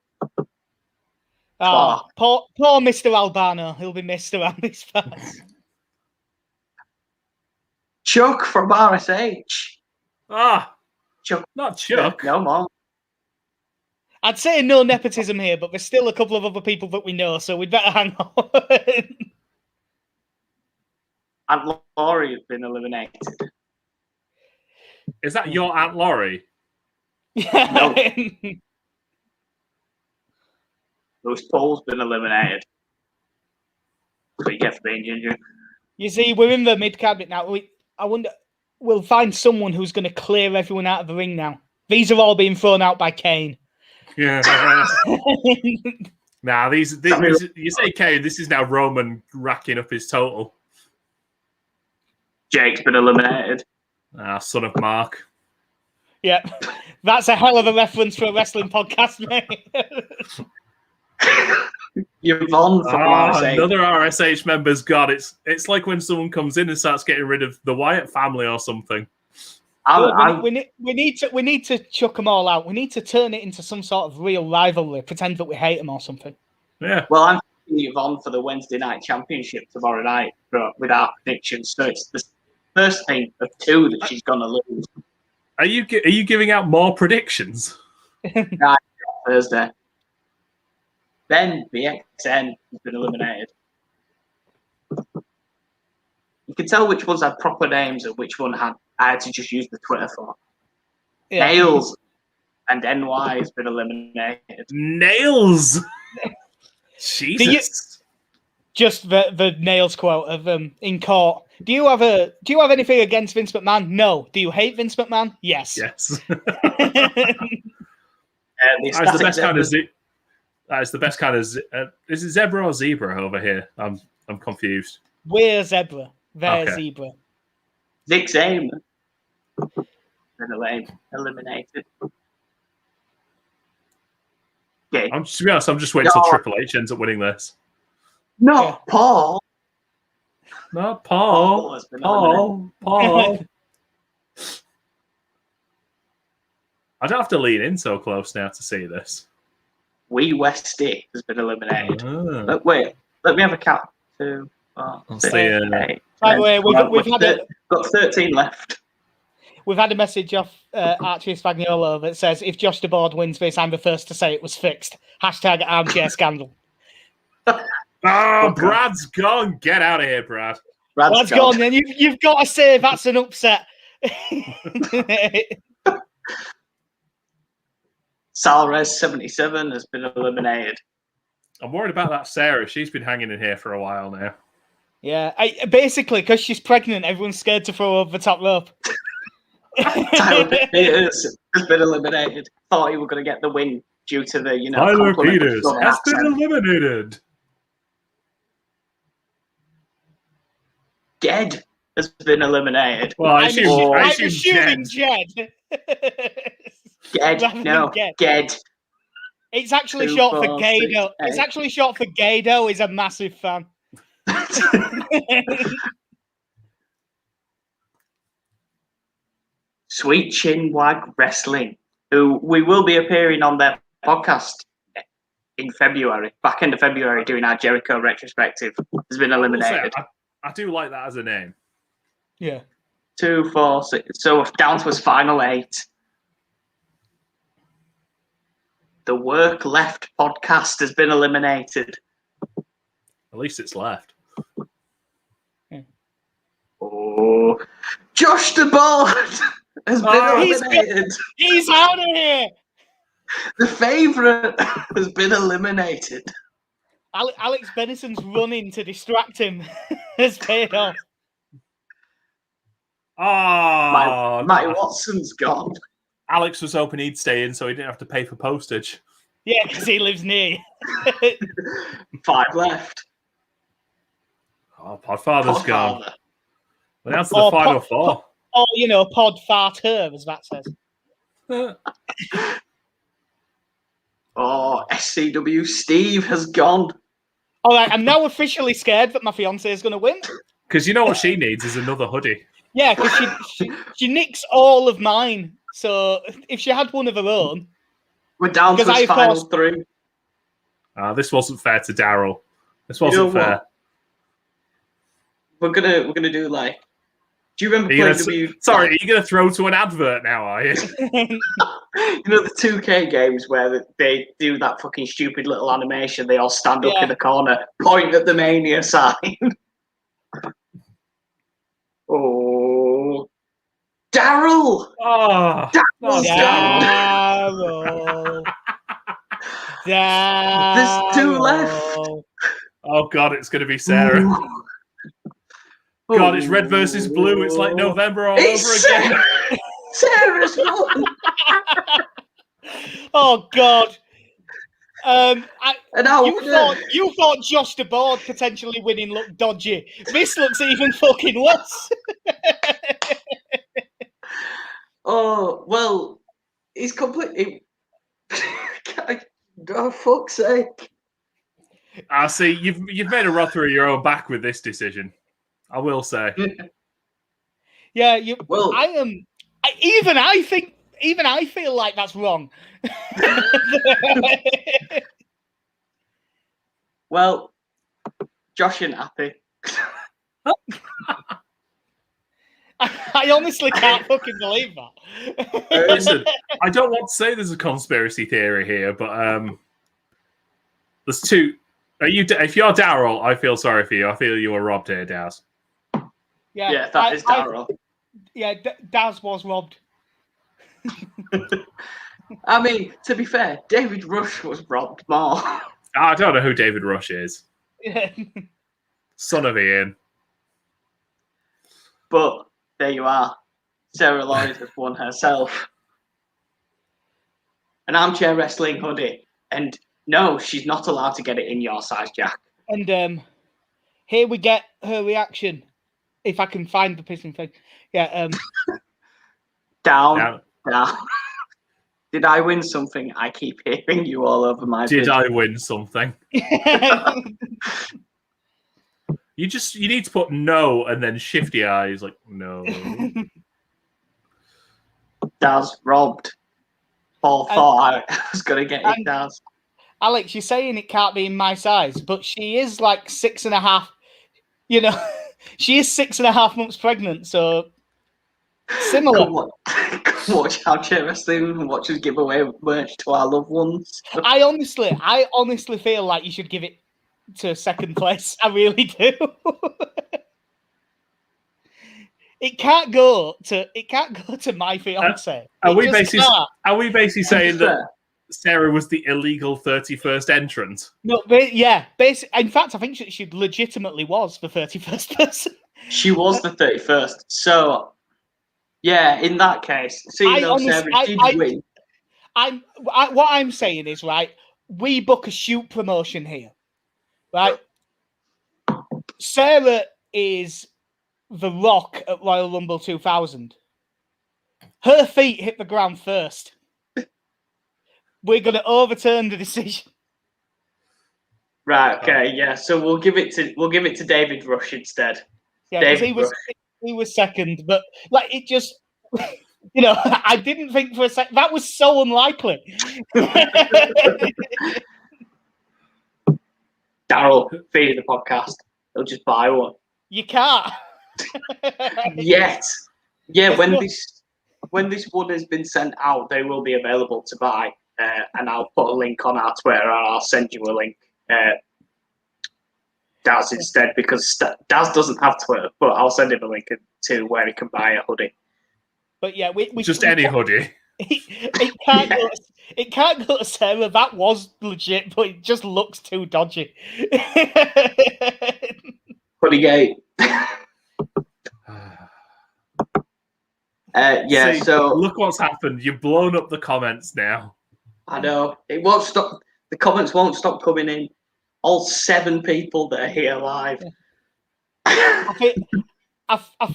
Oh, poor Mr. Albano. He'll be missed around these parts. Chuck from RSH. Chuck. Not Chuck. No more. I'd say no nepotism here, but there's still a couple of other people that we know, so we'd better hang on. Aunt Laurie has been eliminated. Is that your Aunt Laurie? No. Lewis Paul's been eliminated. That's what you get for being ginger. You see, we're in the mid-card bit now. I wonder, we'll find someone who's going to clear everyone out of the ring now. These are all being thrown out by Kane. Yeah. Nah, you say Kane, this is now Roman racking up his total. Jake's been eliminated. Son of Mark. Yeah, that's a hell of a reference for a wrestling podcast, mate. Yvonne from RSH. Another RSH member's gone. It's like when someone comes in and starts getting rid of the Wyatt family or something. We need to chuck them all out. We need to turn it into some sort of real rivalry. Pretend that we hate them or something. Yeah. Well, I'm thinking Yvonne for the Wednesday night championship tomorrow night with our predictions. So it's the first thing of two that she's gonna lose. Are you giving out more predictions? Thursday. Then BXN has been eliminated. You can tell which ones had proper names and which one I had to just use the Twitter for. Yeah. Nails and NY has been eliminated. Nails. Jesus. Just the Nails quote of in court. Do you have anything against Vince McMahon? No. Do you hate Vince McMahon? Yes. Yes. That's the best kind of. That is the best kind of. Is it zebra or zebra over here? I'm confused. We're zebra. They're zebra. Nick Zane been eliminated. Okay. To be honest, I'm just waiting till Triple H ends up winning this. Not Paul. Not Paul. Paul. I don't have to lean in so close now to see this. Wee Westy has been eliminated. Wait, let me have a count. 2, 4, 6, 8. By the way, we've got 13 left. We've had a message off Archie Spagnuolo that says, if Josh DeBoard wins this, I'm the first to say it was fixed. # armchair scandal. Brad's gone. Get out of here, Brad. Brad's gone. Then you've got to say that's an upset. Salres 77 has been eliminated. I'm worried about that Sarah. She's been hanging in here for a while now. Yeah, basically, because she's pregnant, everyone's scared to throw over the top rope. Tyler Peters has been eliminated. Thought he was going to get the win due to the, Tyler Peters has been eliminated. Jed has been eliminated. Well, I'm assuming Jed. Ged. It's actually short for Gado. It's actually short for Gado. He's a massive fan. Sweet Chin Wag Wrestling, who we will be appearing on their podcast in February, back end of February, doing our Jericho retrospective, has been eliminated. I do like that as a name. Yeah. 2, 4, 6. So down to his final 8. The Work Left podcast has been eliminated. At least it's left. Oh, Josh the Board has been eliminated. He's out of here. The favourite has been eliminated. Alex Benison's running to distract him has paid off. Oh, Matty Watson's gone. Alex was hoping he'd stay in so he didn't have to pay for postage. Yeah, because he lives near. 5 left. Oh, Podfather's gone. Well, that's the final 4. Pod fart her, as that says. SCW Steve has gone. All right, I'm now officially scared that my fiance is going to win. Because you know what she needs is another hoodie. Yeah, because she nicks all of mine. So if she had one of her own, we're down to his final 3. This wasn't fair to Daryl. This wasn't fair. We're gonna do like. Do you remember playing Sorry, are you gonna throw to an advert now? Are you? The 2K games where they do that fucking stupid little animation. They all stand up in the corner, point at the Mania sign. Oh, Daryl! Oh, Daryl! There's 2 left. Oh God, it's gonna be Sarah. Ooh. God, it's red versus blue. It's like November all over again. Sarah's won. Oh God. You thought Josh the Board potentially winning looked dodgy. This looks even fucking worse. Oh well, he's completely. Oh fuck's sake! I see. You've made a run through your own back with this decision. I will say. Yeah, Even I feel like that's wrong. Well, Josh ain't happy. I honestly can't fucking believe that. Listen, I don't want to say there's a conspiracy theory here, but there's 2. If you're Daryl, I feel sorry for you. I feel you were robbed here, Daz. Yeah, that is Daryl. Daz was robbed. I mean, to be fair, David Rush was robbed more. I don't know who David Rush is. Son of Ian. But there you are. Sarah Lloyd has won herself an Armchair Wrestling hoodie. And no, she's not allowed to get it in your size, Jack. And here we get her reaction. If I can find the pissing thing. Yeah. Down. Did I win something? I keep hearing you all over my Did I win something? You need to put no and then shifty eyes like no. Daz robbed. Paul thought I was gonna get it, Daz. Alex, you're saying it can't be in my size, but she is like 6.5. She is 6.5 months pregnant, so similar. Watch Armchair Wrestling and watch us give away merch to our loved ones. I honestly feel like you should give it to second place. I really do. It can't go to my fiance. Are we basically saying that Sarah was the illegal 31st entrant? No, yeah. In fact, I think she legitimately was the 31st person. She was the 31st. So, yeah, in that case, Sarah did win. What I'm saying is, right, we book a shoot promotion here, right? Sarah is The Rock at Royal Rumble 2000. Her feet hit the ground first. We're going to overturn the decision. Right. Okay. Yeah. So we'll give it to David Rush instead. Yeah, because he was second, but like it just You know, I didn't think for a second that was so unlikely. Daryl, feed the podcast. He'll just buy one. You can't. Yet. Yeah, when this one has been sent out, they will be available to buy. And I'll put a link on our Twitter, and I'll send you a link. Daz instead, because Daz doesn't have Twitter, but I'll send him a link to where he can buy a hoodie. But yeah, we any hoodie. It can't go to Sarah. That was legit, but it just looks too dodgy. Hoodie-gate. Yeah. See, so look what's happened. You've blown up the comments now. I know it won't stop. The comments won't stop coming in. All 7 people that are here live. I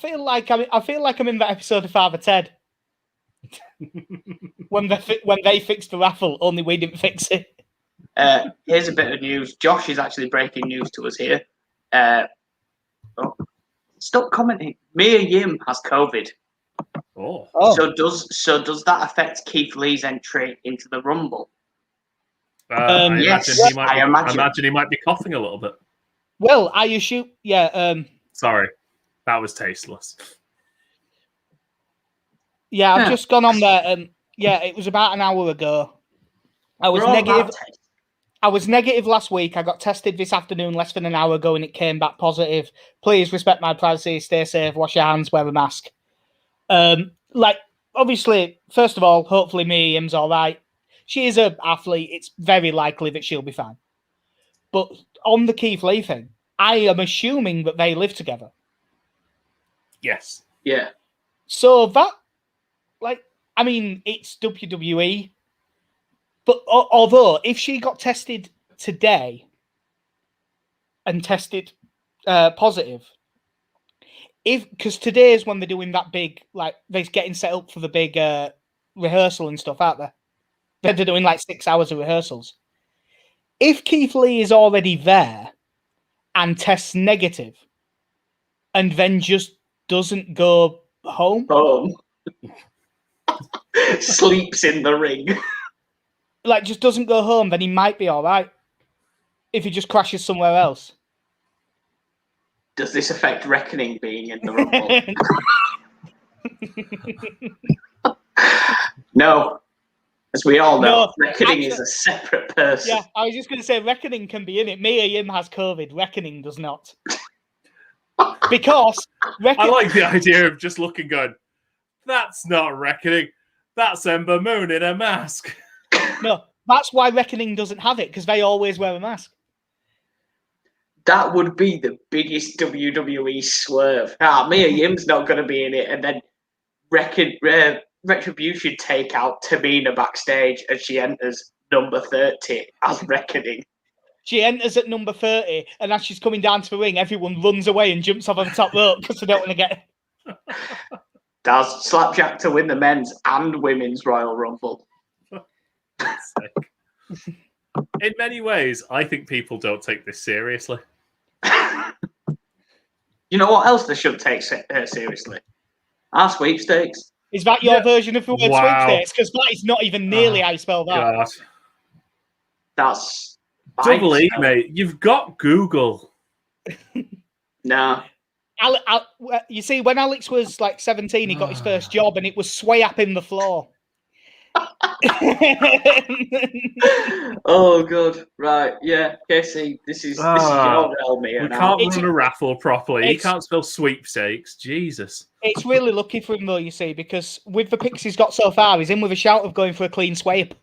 feel like I'm in that episode of Father Ted when they fixed the raffle. Only we didn't fix it. Here's a bit of news. Josh is actually breaking news to us here. Stop commenting. Mia Yim has COVID. Oh. So does that affect Keith Lee's entry into the Rumble? Yes, I imagine he might be coughing a little bit. Well, I assume, yeah. Sorry, that was tasteless. Yeah, I've just gone on there. Yeah, it was about an hour ago. I was negative. I was negative last week. I got tested this afternoon, less than an hour ago, and it came back positive. Please respect my privacy. Stay safe. Wash your hands. Wear a mask. Obviously, first of all, hopefully Mia Yim's all right. She is an athlete. It's very likely that she'll be fine. But on the Keith Lee thing, I am assuming that they live together. Yes. Yeah. So that, it's WWE. But although, if she got tested today and tested positive, because today is when they're doing that big, they're getting set up for the big rehearsal and stuff, aren't they? They're doing 6 hours of rehearsals. If Keith Lee is already there and tests negative and then just doesn't go home, sleeps in the ring, just doesn't go home, then he might be all right if he just crashes somewhere else. Does this affect Reckoning being in the Rumble? No. As we all know, Reckoning is a separate person. Yeah, I was just going to say Reckoning can be in it. Mia Yim has COVID. Reckoning does not. Because I like the idea of just looking going, that's not Reckoning. That's Ember Moon in a mask. No, that's why Reckoning doesn't have it, because they always wear a mask. That would be the biggest WWE swerve. Mia Yim's not going to be in it, and then Retribution take out Tamina backstage as she enters number 30 as Reckoning. She enters at number 30, and as she's coming down to the ring, everyone runs away and jumps off of the top rope because they don't want to get it. Does Slapjack to win the men's and women's Royal Rumble. In many ways, I think people don't take this seriously. You know what else they should take seriously? Our sweepstakes. Is that your version of the word sweepstakes? Because that is not even nearly how you spell that. God. That's double E, mate. You've got Google. No. You see, when Alex was 17, he got his first job, and it was sway up in the floor. Oh, good. Right. Yeah. Casey, this is your realm here. We can't run a raffle properly. He can't spell sweepstakes. Jesus. It's really lucky for him, though, you see, because with the picks he's got so far, he's in with a shout of going for a clean swipe.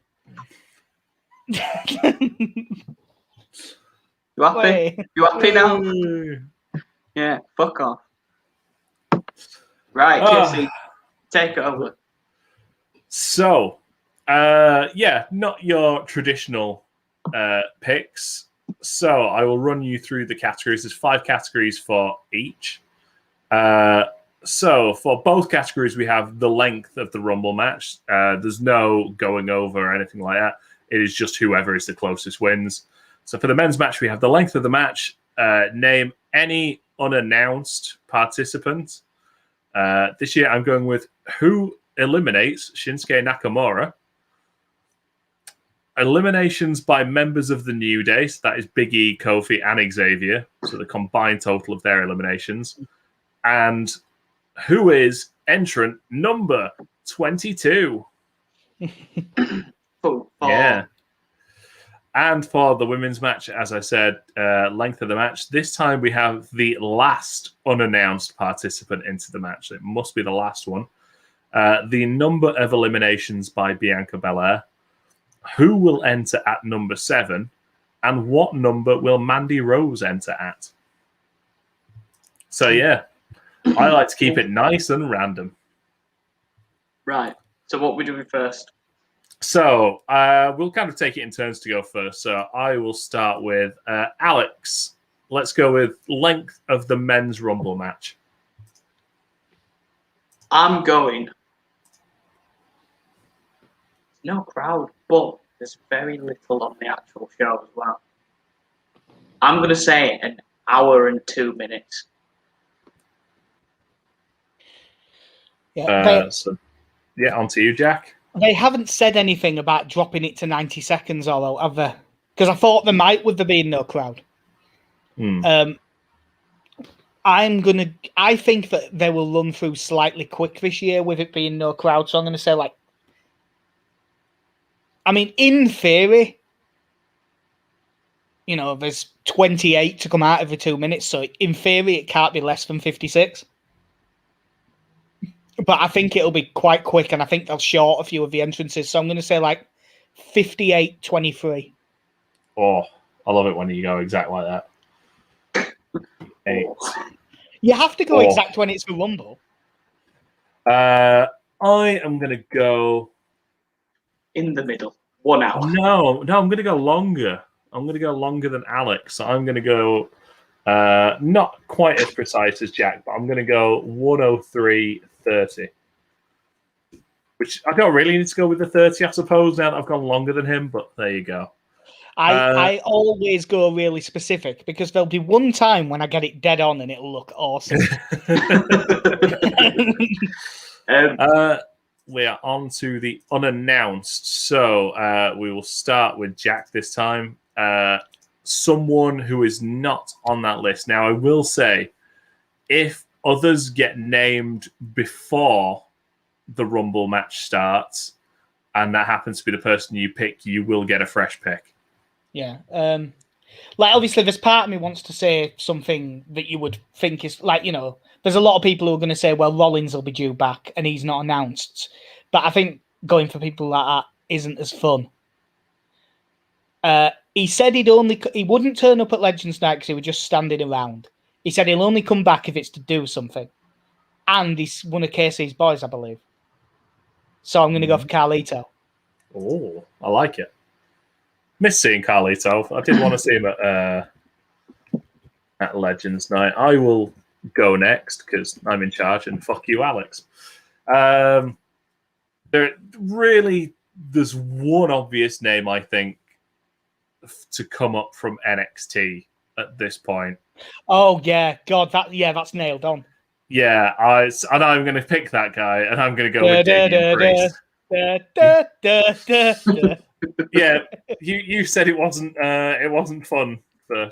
You happy? You happy now? Yeah. Fuck off. Right, Casey, take it over. So, not your traditional picks. So I will run you through the categories. There's 5 categories for each. So for both categories, we have the length of the Rumble match. There's no going over or anything like that. It is just whoever is the closest wins. So for the men's match, we have the length of the match. Name any unannounced participant. This year, I'm going with who eliminates Shinsuke Nakamura. Eliminations by members of the New Day, so that is Big E, Kofi, and Xavier, so the combined total of their eliminations. And who is entrant number 22? Yeah. And for the women's match, as I said, length of the match, this time we have the last unannounced participant into the match. It must be the last one. The number of eliminations by Bianca Belair. Who will enter at number 7? And what number will Mandy Rose enter at? So, yeah, I like to keep it nice and random. Right. So what are we doing first? So we'll kind of take it in turns to go first. So I will start with Alex. Let's go with length of the men's Rumble match. I'm going. No crowd, but there's very little on the actual show as well. I'm going to say an hour and 2 minutes. Yeah, on to you, Jack. They haven't said anything about dropping it to 90 seconds, although, have they? Because I thought they might with there being no crowd. I think that they will run through slightly quick this year with it being no crowd. So I'm going to say, in theory, there's 28 to come out every 2 minutes. So in theory, it can't be less than 56. But I think it'll be quite quick, and I think they'll short a few of the entrances. So I'm going to say 58-23. Oh, I love it when you go exact like that. 8. You have to go exact when it's the Rumble. I am going to go in the middle. 1 hour. No, I'm going to go longer. I'm going to go longer than Alex. I'm going to go not quite as precise as Jack, but I'm going to go 103.30. Which I don't really need to go with the 30, I suppose, now that I've gone longer than him, but there you go. I always go really specific because there'll be one time when I get it dead on and it'll look awesome. We are on to the unannounced. So we will start with Jack this time. Someone who is not on that list. Now, I will say, if others get named before the Rumble match starts, and that happens to be the person you pick, you will get a fresh pick. Yeah. Obviously, this part of me wants to say something that you would think is, there's a lot of people who are going to say, well, Rollins will be due back, and he's not announced. But I think going for people like that isn't as fun. He said he wouldn't turn up at Legends Night because he was just standing around. He said he'll only come back if it's to do something. And he's one of KC's boys, I believe. So I'm going to go for Carlito. Oh, I like it. Miss seeing Carlito. I did want to see him at Legends Night. I will go next because I'm in charge, and fuck you, Alex. There's one obvious name, I think, to come up from NXT at this point. Oh yeah, God, that's nailed on. Yeah, and I'm going to pick that guy, and I'm going to go with Damian Priest. Yeah, you said it wasn't fun for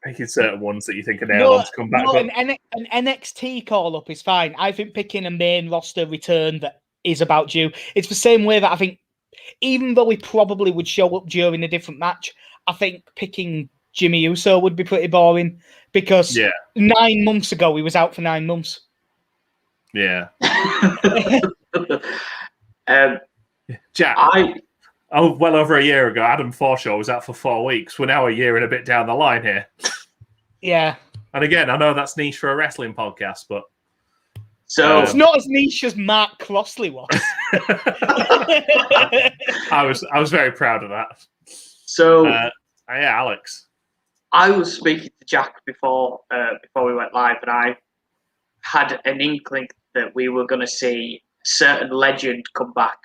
picking certain ones that you think are nailed on to come back. An NXT call up is fine. I think picking a main roster return that is about due. It's the same way that I think, even though he probably would show up during a different match, I think picking Jimmy Uso would be pretty boring because 9 months ago he was out for 9 months. Yeah. Jack, well over a year ago, Adam Forshaw was out for 4 weeks. We're now a year and a bit down the line here. Yeah. And again, I know that's niche for a wrestling podcast, but it's not as niche as Mark Crossley was. I was very proud of that. So, Alex. I was speaking to Jack before we went live, and I had an inkling that we were going to see a certain legend come back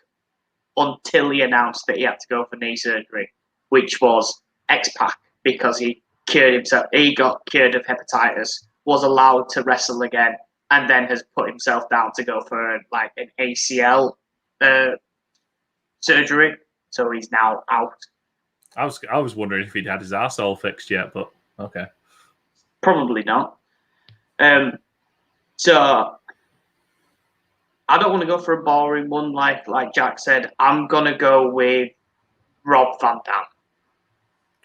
until he announced that he had to go for knee surgery, which was X-Pac, because he cured himself. He got cured of hepatitis, was allowed to wrestle again, and then has put himself down to go for like an ACL surgery. So he's now out. I was wondering if he'd had his arsehole fixed yet, but okay. Probably not. So I don't want to go for a boring one like Jack said. I'm gonna go with Rob Van Dam.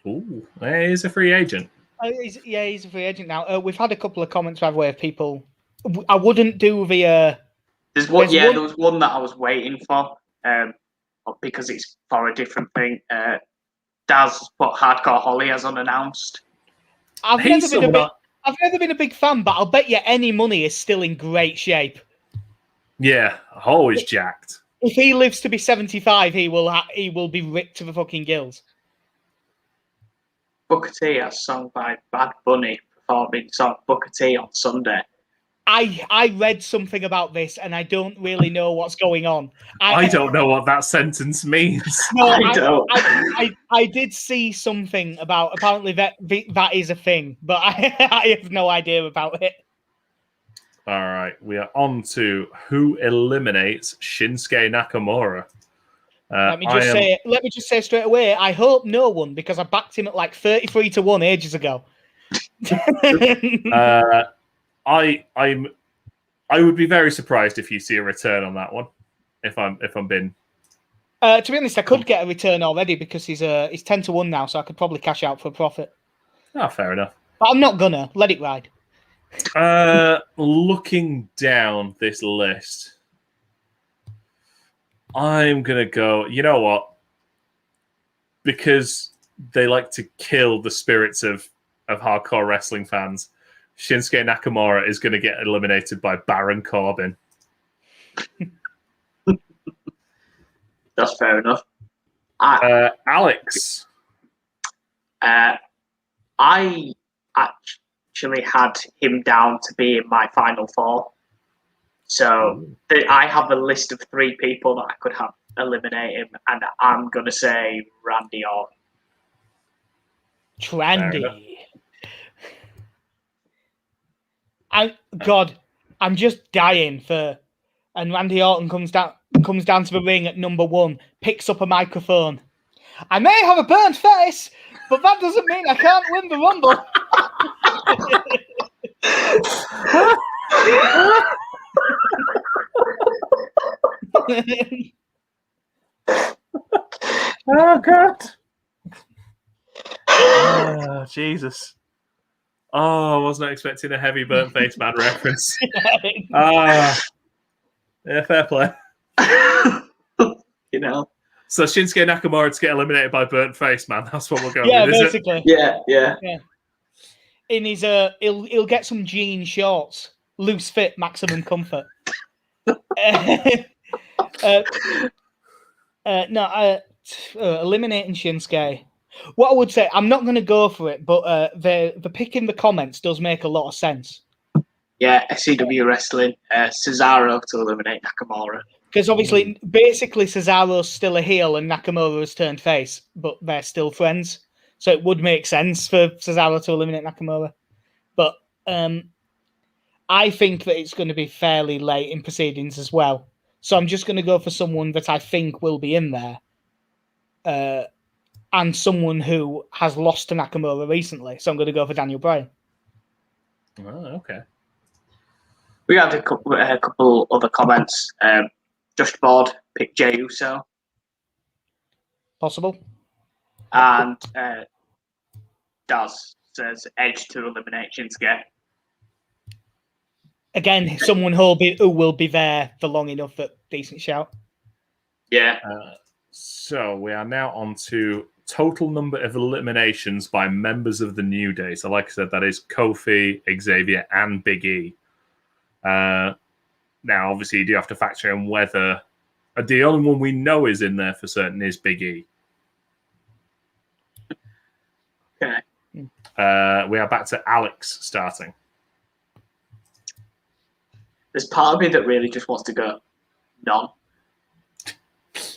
Ooh, he's a free agent. He's a free agent now. We've had a couple of comments by the way of people. I wouldn't do the. There was one that I was waiting for, because it's for a different thing. Daz put Hardcore Holly as unannounced. I've never been a big fan, but I'll bet you any money is still in great shape. Yeah, always jacked. If he lives to be 75, he will be ripped to the fucking gills. Booker T has sung by Bad Bunny performing song Booker T on Sunday. I read something about this and I don't really know what's going on. I don't know what that sentence means. No, I don't. I did see something about apparently that is a thing, but I have no idea about it. All right, we are on to who eliminates Shinsuke Nakamura. Let me just say straight away, I hope no one, because I backed him at like 33-1 ages ago. I would be very surprised if you see a return on that one. If I'm being to be honest, I could get a return already because he's 10-1 now, so I could probably cash out for a profit. Oh, fair enough. But I'm not gonna let it ride. Looking down this list, I'm gonna go. You know what? Because they like to kill the spirits of hardcore wrestling fans. Shinsuke Nakamura is going to get eliminated by Baron Corbin. That's fair enough. Alex. I actually had him down to be in my final four. So I have a list of 3 people that I could have eliminate him, and I'm going to say Randy Orton. Trandy. I'm just dying for. And Randy Orton comes down to the ring at number 1, picks up a microphone. I may have a burnt face, but that doesn't mean I can't win the Rumble. Oh God! Oh, Jesus! Oh, I was not expecting a heavy burnt face man reference. Yeah, fair play. You know. So Shinsuke Nakamura to get eliminated by burnt face man. That's what we're going with. Basically. Yeah. In his he'll get some jean shorts, loose fit, maximum comfort. Eliminating Shinsuke. What I would say, I'm not going to go for it, but the pick in the comments does make a lot of sense. Yeah, SCW Wrestling, Cesaro to eliminate Nakamura. Because obviously, basically, Cesaro's still a heel and Nakamura has turned face, but they're still friends. So it would make sense for Cesaro to eliminate Nakamura. But I think that it's going to be fairly late in proceedings as well. So I'm just going to go for someone that I think will be in there. And someone who has lost to Nakamura recently. So I'm going to go for Daniel Bryan. Oh, okay. We had a couple other comments. Just Board picked Jey Uso. Possible. And Daz says Edge to eliminate Shinsuke. Again, someone who will be there for long enough. That decent shout. Yeah. So we are now on to total number of eliminations by members of the New Day. So like I said, that is Kofi, Xavier, and Big E. Now, obviously, you do have to factor in whether the only one we know is in there for certain is Big E. Okay. We are back to Alex starting. There's part of me that really just wants to go none.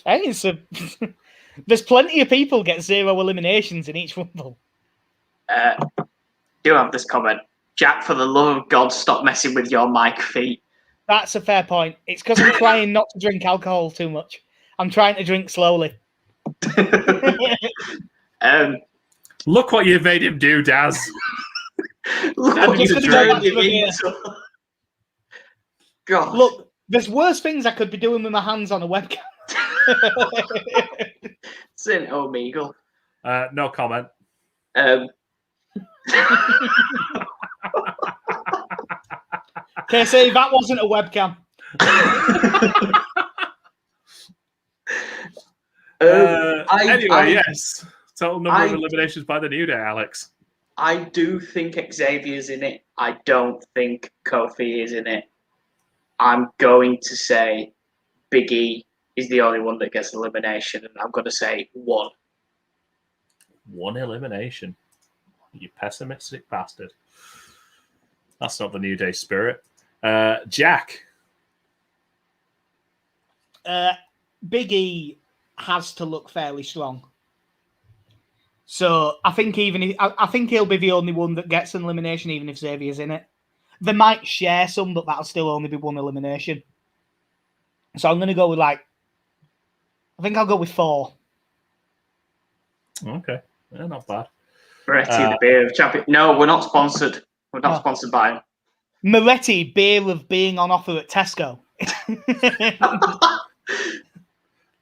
Hey, there's plenty of people get 0 eliminations in each Rumble. Do have this comment. Jack, for the love of God, stop messing with your mic feet. That's a fair point. It's because I'm trying not to drink alcohol too much. I'm trying to drink slowly. Look what you've made him do, Daz. Look what you've turned him into. God. Look, there's worse things I could be doing with my hands on a webcam. Sin Omegle. No comment. KC, that wasn't a webcam. Anyway, yes. Total number of eliminations by the New Day, Alex. I do think Xavier's in it. I don't think Kofi is in it. I'm going to say Big E is the only one that gets elimination, and I'm going to say 1. 1 elimination. You pessimistic bastard. That's not the New Day spirit. Jack. Big E has to look fairly strong. So I think I think he'll be the only one that gets an elimination, even if Xavier's in it. They might share some, but that'll still only be 1 elimination. So I'm going to go with I think I'll go with 4. Okay, yeah, not bad. Moretti, the beer of champion. No, we're not sponsored. We're not sponsored by him. Moretti, beer of being on offer at Tesco.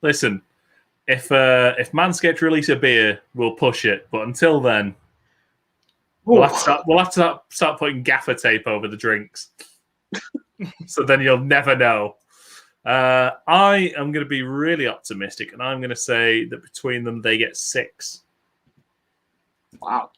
Listen, if Manscaped release a beer, we'll push it. But until then, we'll have to start putting gaffer tape over the drinks. So then you'll never know. I am going to be really optimistic, and I'm going to say that between them, they get 6. Wow.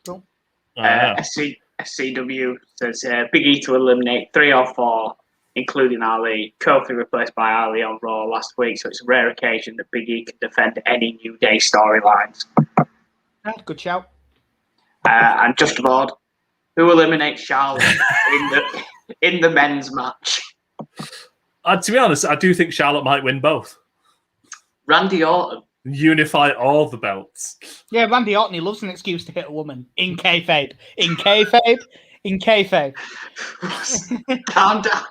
SCW says Big E to eliminate 3 or 4, including Ali. Kofi replaced by Ali on Raw last week, so it's a rare occasion that Big E can defend any New Day storylines. Good shout. And just aboard, who eliminates Charlotte in the men's match? To be honest, I do think Charlotte might win both. Randy Orton. Unify all the belts. Yeah, Randy Orton, he loves an excuse to hit a woman. In kayfabe. In kayfabe. In kayfabe. Calm down.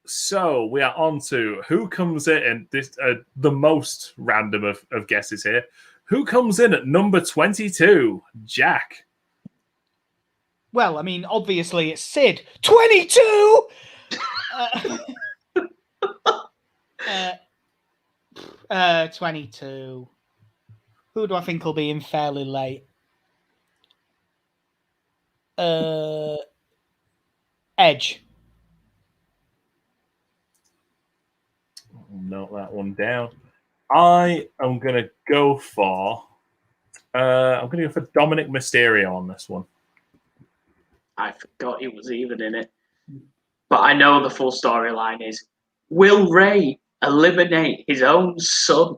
So we are on to who comes in, and this the most random of guesses here. Who comes in at number 22? Jack. Well, I mean, obviously it's Sid. 22! 22. Who do I think will be in fairly late? Edge. Note that one down. I am going to go for Dominic Mysterio on this one. I forgot he was even in it. But I know the full storyline is, will Ray eliminate his own son?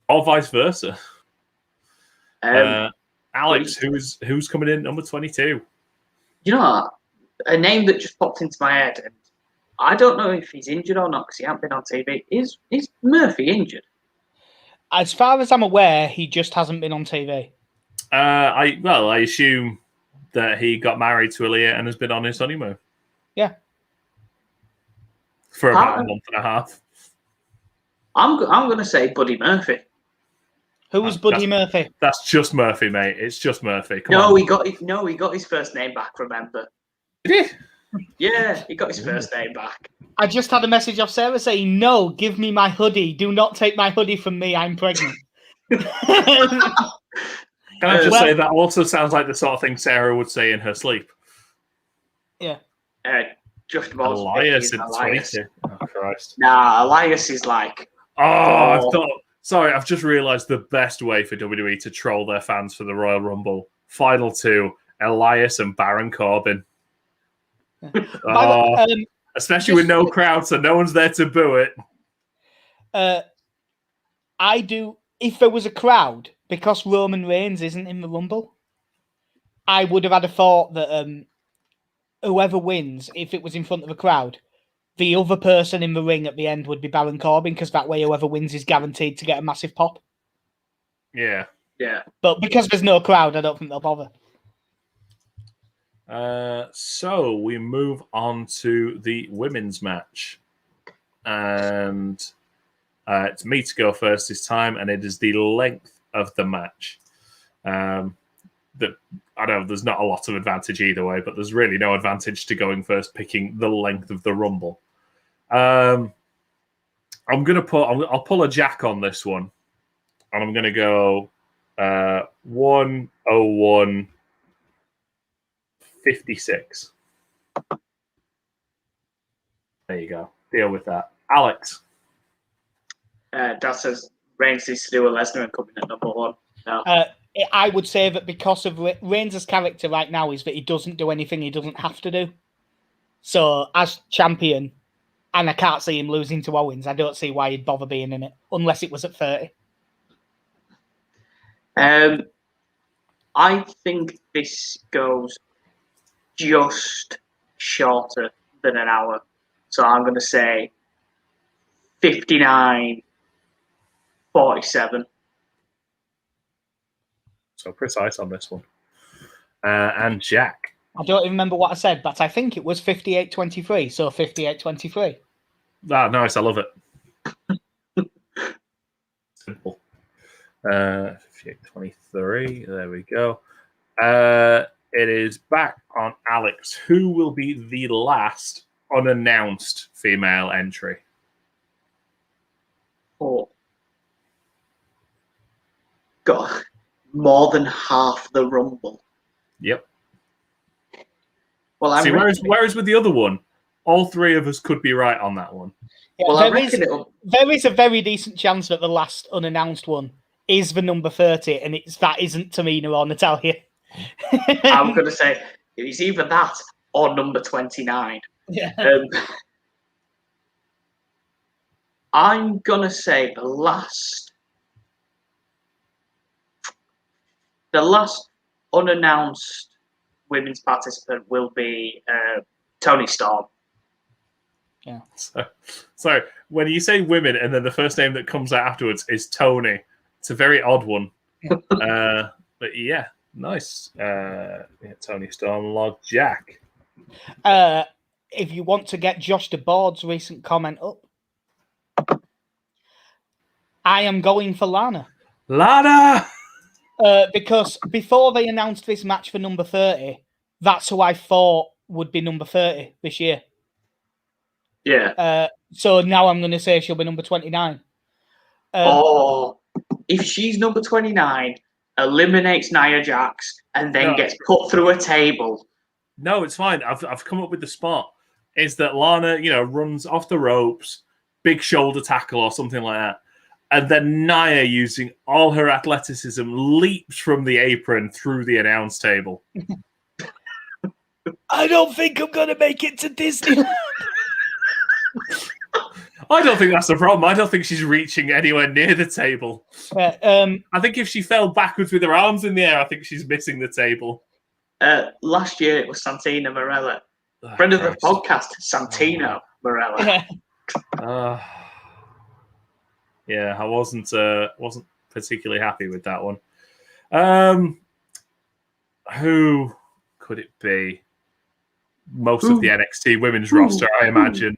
Or vice versa. Alex, who's coming in number 22? You know what? A name that just popped into my head, and I don't know if he's injured or not because he hasn't been on TV. Is Murphy injured? As far as I'm aware, he just hasn't been on TV. I assume that he got married to Aaliyah and has been on his honeymoon. Yeah. For about a month and a half. I'm going to say Buddy Murphy. Who was Buddy Murphy? That's just Murphy, mate. It's just Murphy. Come on. He got his first name back, remember? Did he? Yeah, he got his first name back. I just had a message off Sarah saying, "No, give me my hoodie. Do not take my hoodie from me. I'm pregnant." Can I just say that also sounds like the sort of thing Sarah would say in her sleep? Yeah. Just about Elias in 20. Oh, Christ. Nah, Elias is like... I've just realised the best way for WWE to troll their fans for the Royal Rumble. Final 2, Elias and Baron Corbin. Especially with no crowd, so no one's there to boo it. If there was a crowd, because Roman Reigns isn't in the Rumble, I would have had a thought that whoever wins, if it was in front of a crowd, the other person in the ring at the end would be Baron Corbin, because that way whoever wins is guaranteed to get a massive pop. Yeah. Yeah. But because there's no crowd, I don't think they'll bother. So we move on to the women's match. And it's me to go first this time, and it is the length of the match. That I know there's not a lot of advantage either way, but there's really no advantage to going first, picking the length of the Rumble. I'll pull a Jack on this one, and I'm gonna go 1:01:56. There you go. Deal with that, Alex. That says Reigns needs to do a Lesnar and coming at number 1. No. I would say that because of Reigns' character right now is that he doesn't do anything he doesn't have to do. So as champion, and I can't see him losing to Owens, I don't see why he'd bother being in it, unless it was at 30. I think this goes just shorter than an hour. So I'm going to say 59:47. So precise on this one. And Jack. I don't even remember what I said, but I think it was 58:23. So 58:23. Ah, nice. I love it. Simple. 58:23. There we go. It is back on Alex. Who will be the last unannounced female entry? Oh. God. More than half the Rumble. Yep. Well, see, whereas with the other one, all three of us could be right on that one. Yeah, well, there is a very decent chance that the last unannounced one is the number 30, and that isn't Tamina or Natalya. I'm going to say it's either that or number 29. Yeah. I'm going to say the last unannounced women's participant will be Toni Storm. Yeah. So when you say women and then the first name that comes out afterwards is Tony, it's a very odd one. But yeah, nice. Toni Storm, Lord Jack. If you want to get Josh DeBoard's recent comment up, I am going for Lana. Lana! Because before they announced this match for number 30, that's who I thought would be number 30 this year. Yeah. So now I'm going to say she'll be number 29. If she's number 29, eliminates Nia Jax, and then gets put through a table. No, it's fine. I've come up with the spot. Is that Lana, runs off the ropes, big shoulder tackle or something like that. And then Nia, using all her athleticism, leaps from the apron through the announce table. I don't think I'm going to make it to Disneyland. I don't think that's the problem. I don't think she's reaching anywhere near the table. I think if she fell backwards with her arms in the air, I think she's missing the table. Last year it was Santina Marella. Friend of the podcast, Santino Marella. Yeah, I wasn't particularly happy with that one. Who could it be? Most of the NXT women's roster, I imagine.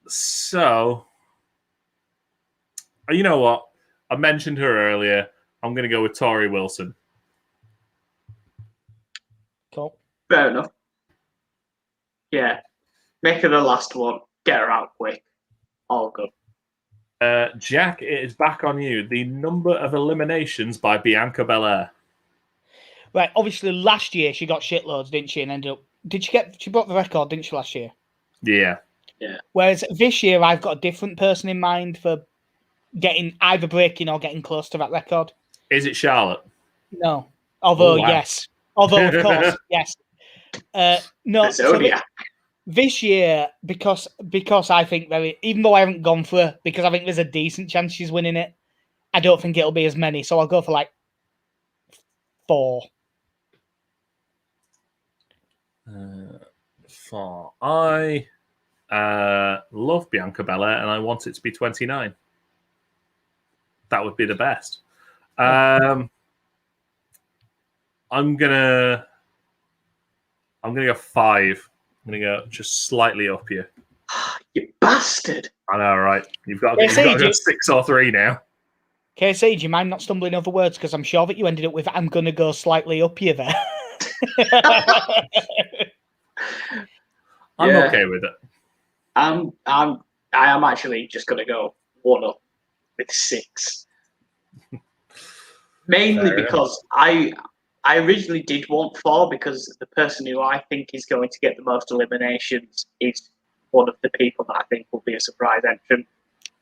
So, you know what? I mentioned her earlier. I'm going to go with Tori Wilson. Cool. Fair enough. Yeah. Make her the last one. Get her out quick. All good. Jack, it is back on you. The number of eliminations by Bianca Belair. Right, obviously last year she got shitloads, didn't she? And ended up... She broke the record, didn't she, last year? Yeah. Whereas this year I've got a different person in mind for getting either breaking or getting close to that record. Is it Charlotte? No. Although, yes. Although, of course, yes. No, so this year, because I think even though I haven't gone for her, because I think there's a decent chance she's winning it, I don't think it'll be as many. So I'll go for 4. 4. I love Bianca Belair and I want it to be 29. that would be the best. I'm gonna go 5. I'm gonna go just slightly up here. You bastard! I know, right? You've got to go 6 or 3 now. KC, do you mind not stumbling over words? Because I'm sure that you ended up with "I'm gonna go slightly up here" there. I'm okay with it. I am actually just gonna go 1 up with 6. Mainly because I originally did want 4 because the person who I think is going to get the most eliminations is one of the people that I think will be a surprise entrant.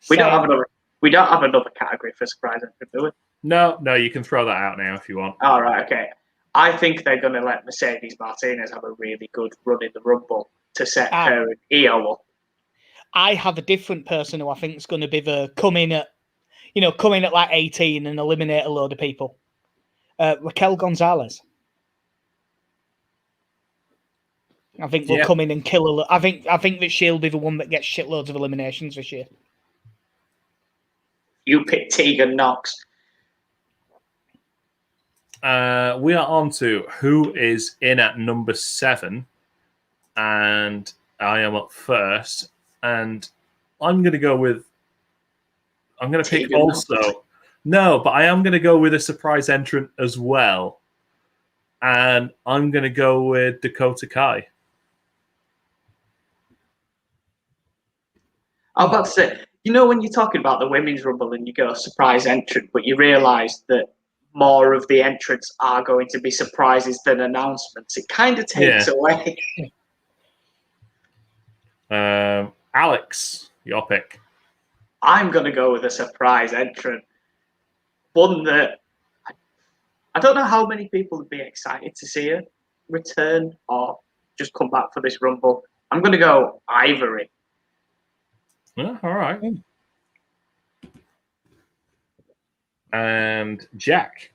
We don't have another category for surprise entrant, do we? No, you can throw that out now if you want. All right, okay. I think they're going to let Mercedes Martinez have a really good run in the Rumble to set her and Io up. I have a different person who I think is going to be come in at like 18 and eliminate a load of people. Raquel Gonzalez. I think will come in and kill I think that she'll be the one that gets shitloads of eliminations this year. You pick Tegan Knox. We are on to who is in at number 7, and I am up first, and I'm going to go with. I'm going to pick also. Knox. No, but I am going to go with a surprise entrant as well, and I'm going to go with Dakota Kai. I was about to say, when you're talking about the women's Rumble and you go surprise entrant, but you realise that more of the entrants are going to be surprises than announcements, it kind of takes away. Alex, your pick. I'm going to go with a surprise entrant. One that I don't know how many people would be excited to see her return or just come back for this Rumble. I'm going to go Ivory. Yeah, all right. And Jack.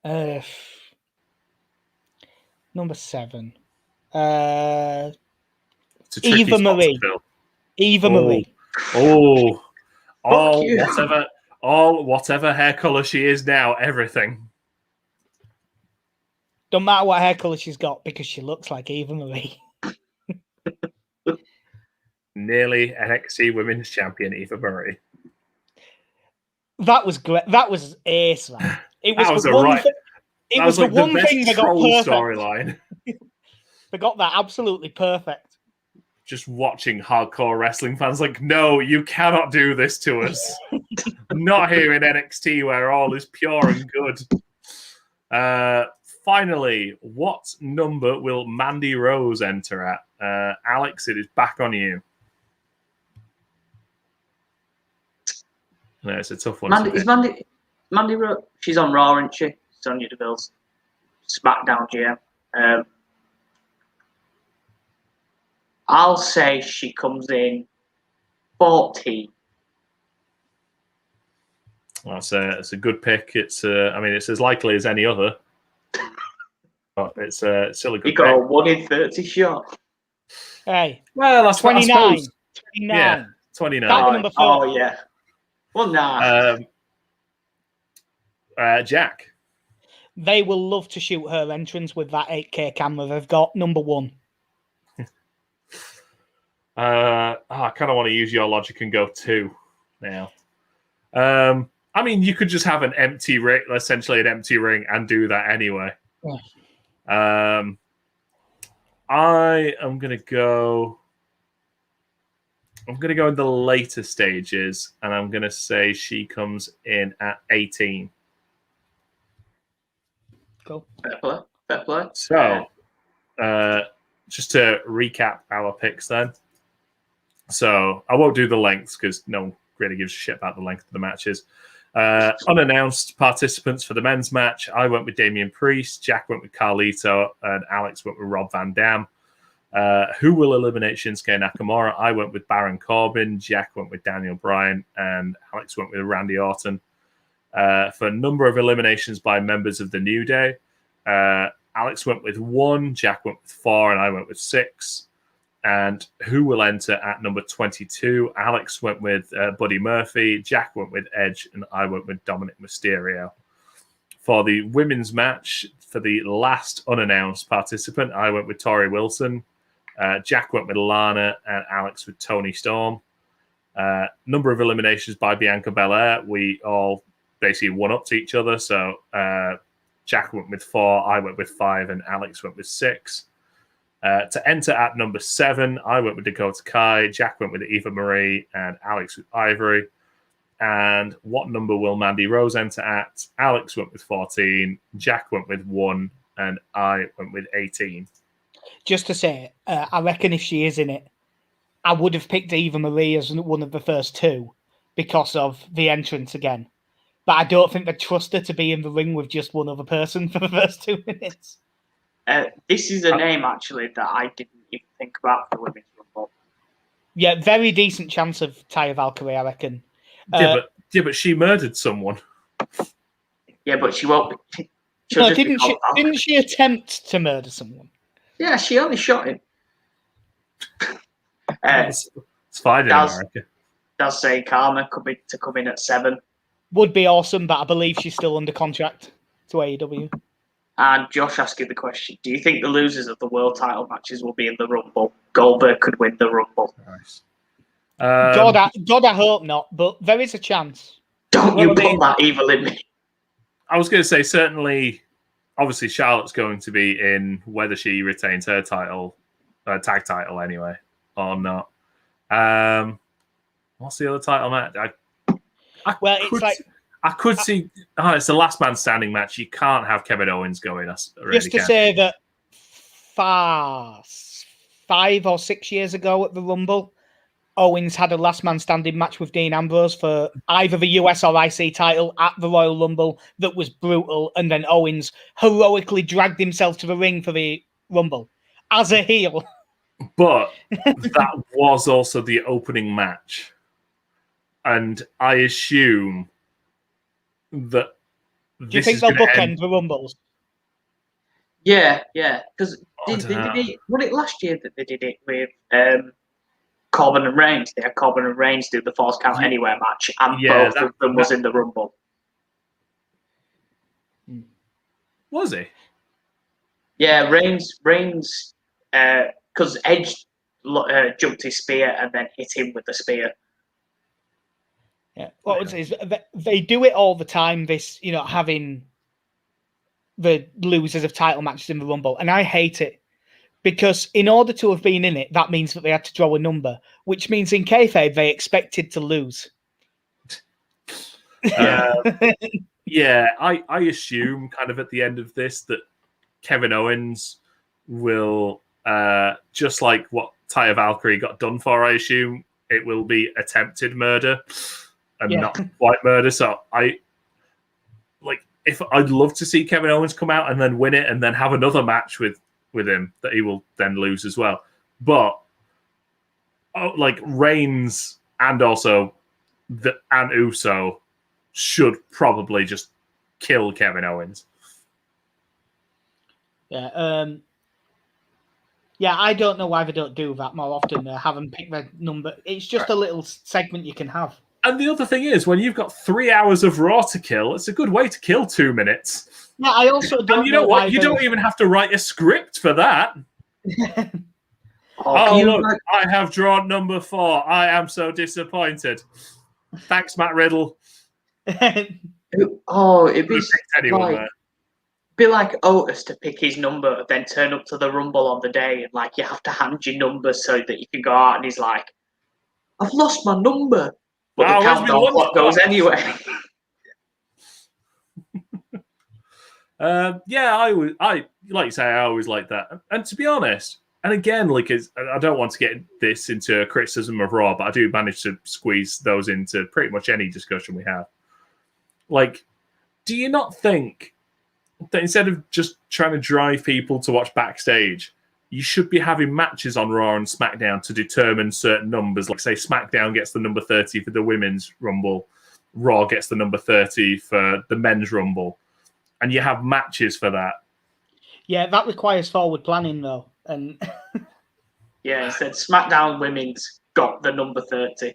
Number 7. Eva Marie. Eva Marie. Whatever hair color she is now, everything. Don't matter what hair color she's got because she looks like Eva Marie. Nearly NXT Women's Champion Eva Marie. That was great. That was ace, man. It was the one thing they got perfect. Storyline. They got that absolutely perfect. Just watching hardcore wrestling fans like, no, you cannot do this to us. Not here in NXT where all is pure and good. Finally, what number will Mandy Rose enter at? Alex, it is back on you. No, it's a tough one. Mandy Rose? She's on Raw, isn't she? Sonya Deville's SmackDown GM. I'll say she comes in 14. It's a good pick. It's it's as likely as any other. But it's still a good pick. You got a 1 in 30 shot. Hey. Well, that's 29. 29. 29. Yeah, 29. Number 4. Oh, yeah. Well, nah. Jack. They will love to shoot her entrance with that 8K camera they've got. Number 1. I kind of want to use your logic and go 2 now. You could just have an empty ring, essentially an empty ring, and do that anyway. Yeah. I am going to go. I'm going to go in the later stages, and I'm going to say she comes in at 18. Cool. Fair play. So, just to recap our picks then. So, I won't do the lengths because no one really gives a shit about the length of the matches. Unannounced participants for the men's match. I went with Damian Priest, Jack went with Carlito, and Alex went with Rob Van Dam. Who will eliminate Shinsuke Nakamura? I went with Baron Corbin, Jack went with Daniel Bryan, and Alex went with Randy Orton. For a number of eliminations by members of the New Day, Alex went with 1, Jack went with 4, and I went with 6. And who will enter at number 22? Alex went with Buddy Murphy, Jack went with Edge, and I went with Dominic Mysterio. For the women's match, for the last unannounced participant, I went with Tori Wilson, Jack went with Lana, and Alex with Toni Storm. Number of eliminations by Bianca Belair. We all basically one-upped each other. So Jack went with 4, I went with 5, and Alex went with 6. To enter at number 7, I went with Dakota Kai, Jack went with Eva Marie, and Alex with Ivory. And what number will Mandy Rose enter at? Alex went with 14, Jack went with 1, and I went with 18. Just to say, I reckon if she is in it, I would have picked Eva Marie as one of the first 2 because of the entrance again. But I don't think they trust her to be in the ring with just one other person for the first 2 minutes. This is a name, actually, that I didn't even think about for the Women's Rumble. Yeah, very decent chance of Taya Valkyrie, I reckon. But she murdered someone. Yeah, but she won't. No, didn't she attempt to murder someone? Yeah, she only shot him. It's fine in America. Does say Karma to come in at 7. Would be awesome, but I believe she's still under contract to AEW. And Josh asking the question, do you think the losers of the world title matches will be in the Rumble? Goldberg could win the Rumble. Nice. God, I hope not, but there is a chance. Don't you put that evil in me. I was going to say, certainly, obviously, Charlotte's going to be in whether she retains her title, tag title anyway, or not. What's the other title match? I could see. It's the last man standing match. You can't have Kevin Owens going. Say that 5 or 6 years ago at the Rumble, Owens had a last man standing match with Dean Ambrose for either the US or IC title at the Royal Rumble that was brutal, and then Owens heroically dragged himself to the ring for the Rumble as a heel. But that was also the opening match. And I assume that. Do you think they'll bookend the Rumbles? Yeah. Because was it last year that they did it with Corbin and Reigns? They had Corbin and Reigns do the Falls Count Anywhere match, and both of them was in the Rumble. Was he? Yeah, Reigns, because Edge jumped his spear and then hit him with the spear. Yeah, what I would say is they do it all the time. This, having the losers of title matches in the Rumble, and I hate it because in order to have been in it, that means that they had to draw a number, which means in kayfabe they expected to lose. Yeah, I assume kind of at the end of this that Kevin Owens will just like what Taya Valkyrie got done for. I assume it will be attempted murder. And not quite murder. So I'd love to see Kevin Owens come out and then win it and then have another match with him that he will then lose as well. But Reigns and also and Uso should probably just kill Kevin Owens. Yeah. I don't know why they don't do that more often. Have them pick their number. It's just a little segment you can have. And the other thing is, when you've got 3 hours of Raw to kill, it's a good way to kill 2 minutes. Yeah, I also don't. And you know what? You don't even have to write a script for that. Look, I have drawn number 4. I am so disappointed. Thanks, Matt Riddle. It'd be like Otis to pick his number, then turn up to the Rumble on the day, and you have to hand your number so that you can go out, and he's like, "I've lost my number." But the countdown clock goes anyway. I like you say, I always like that. And to be honest, and again, I don't want to get this into a criticism of Raw, but I do manage to squeeze those into pretty much any discussion we have. Do you not think that instead of just trying to drive people to watch backstage, you should be having matches on Raw and SmackDown to determine certain numbers? Like, say, SmackDown gets the number 30 for the Women's Rumble, Raw gets the number 30 for the Men's Rumble, and you have matches for that. Yeah, that requires forward planning, though. And Yeah, it said SmackDown Women's got the number 30.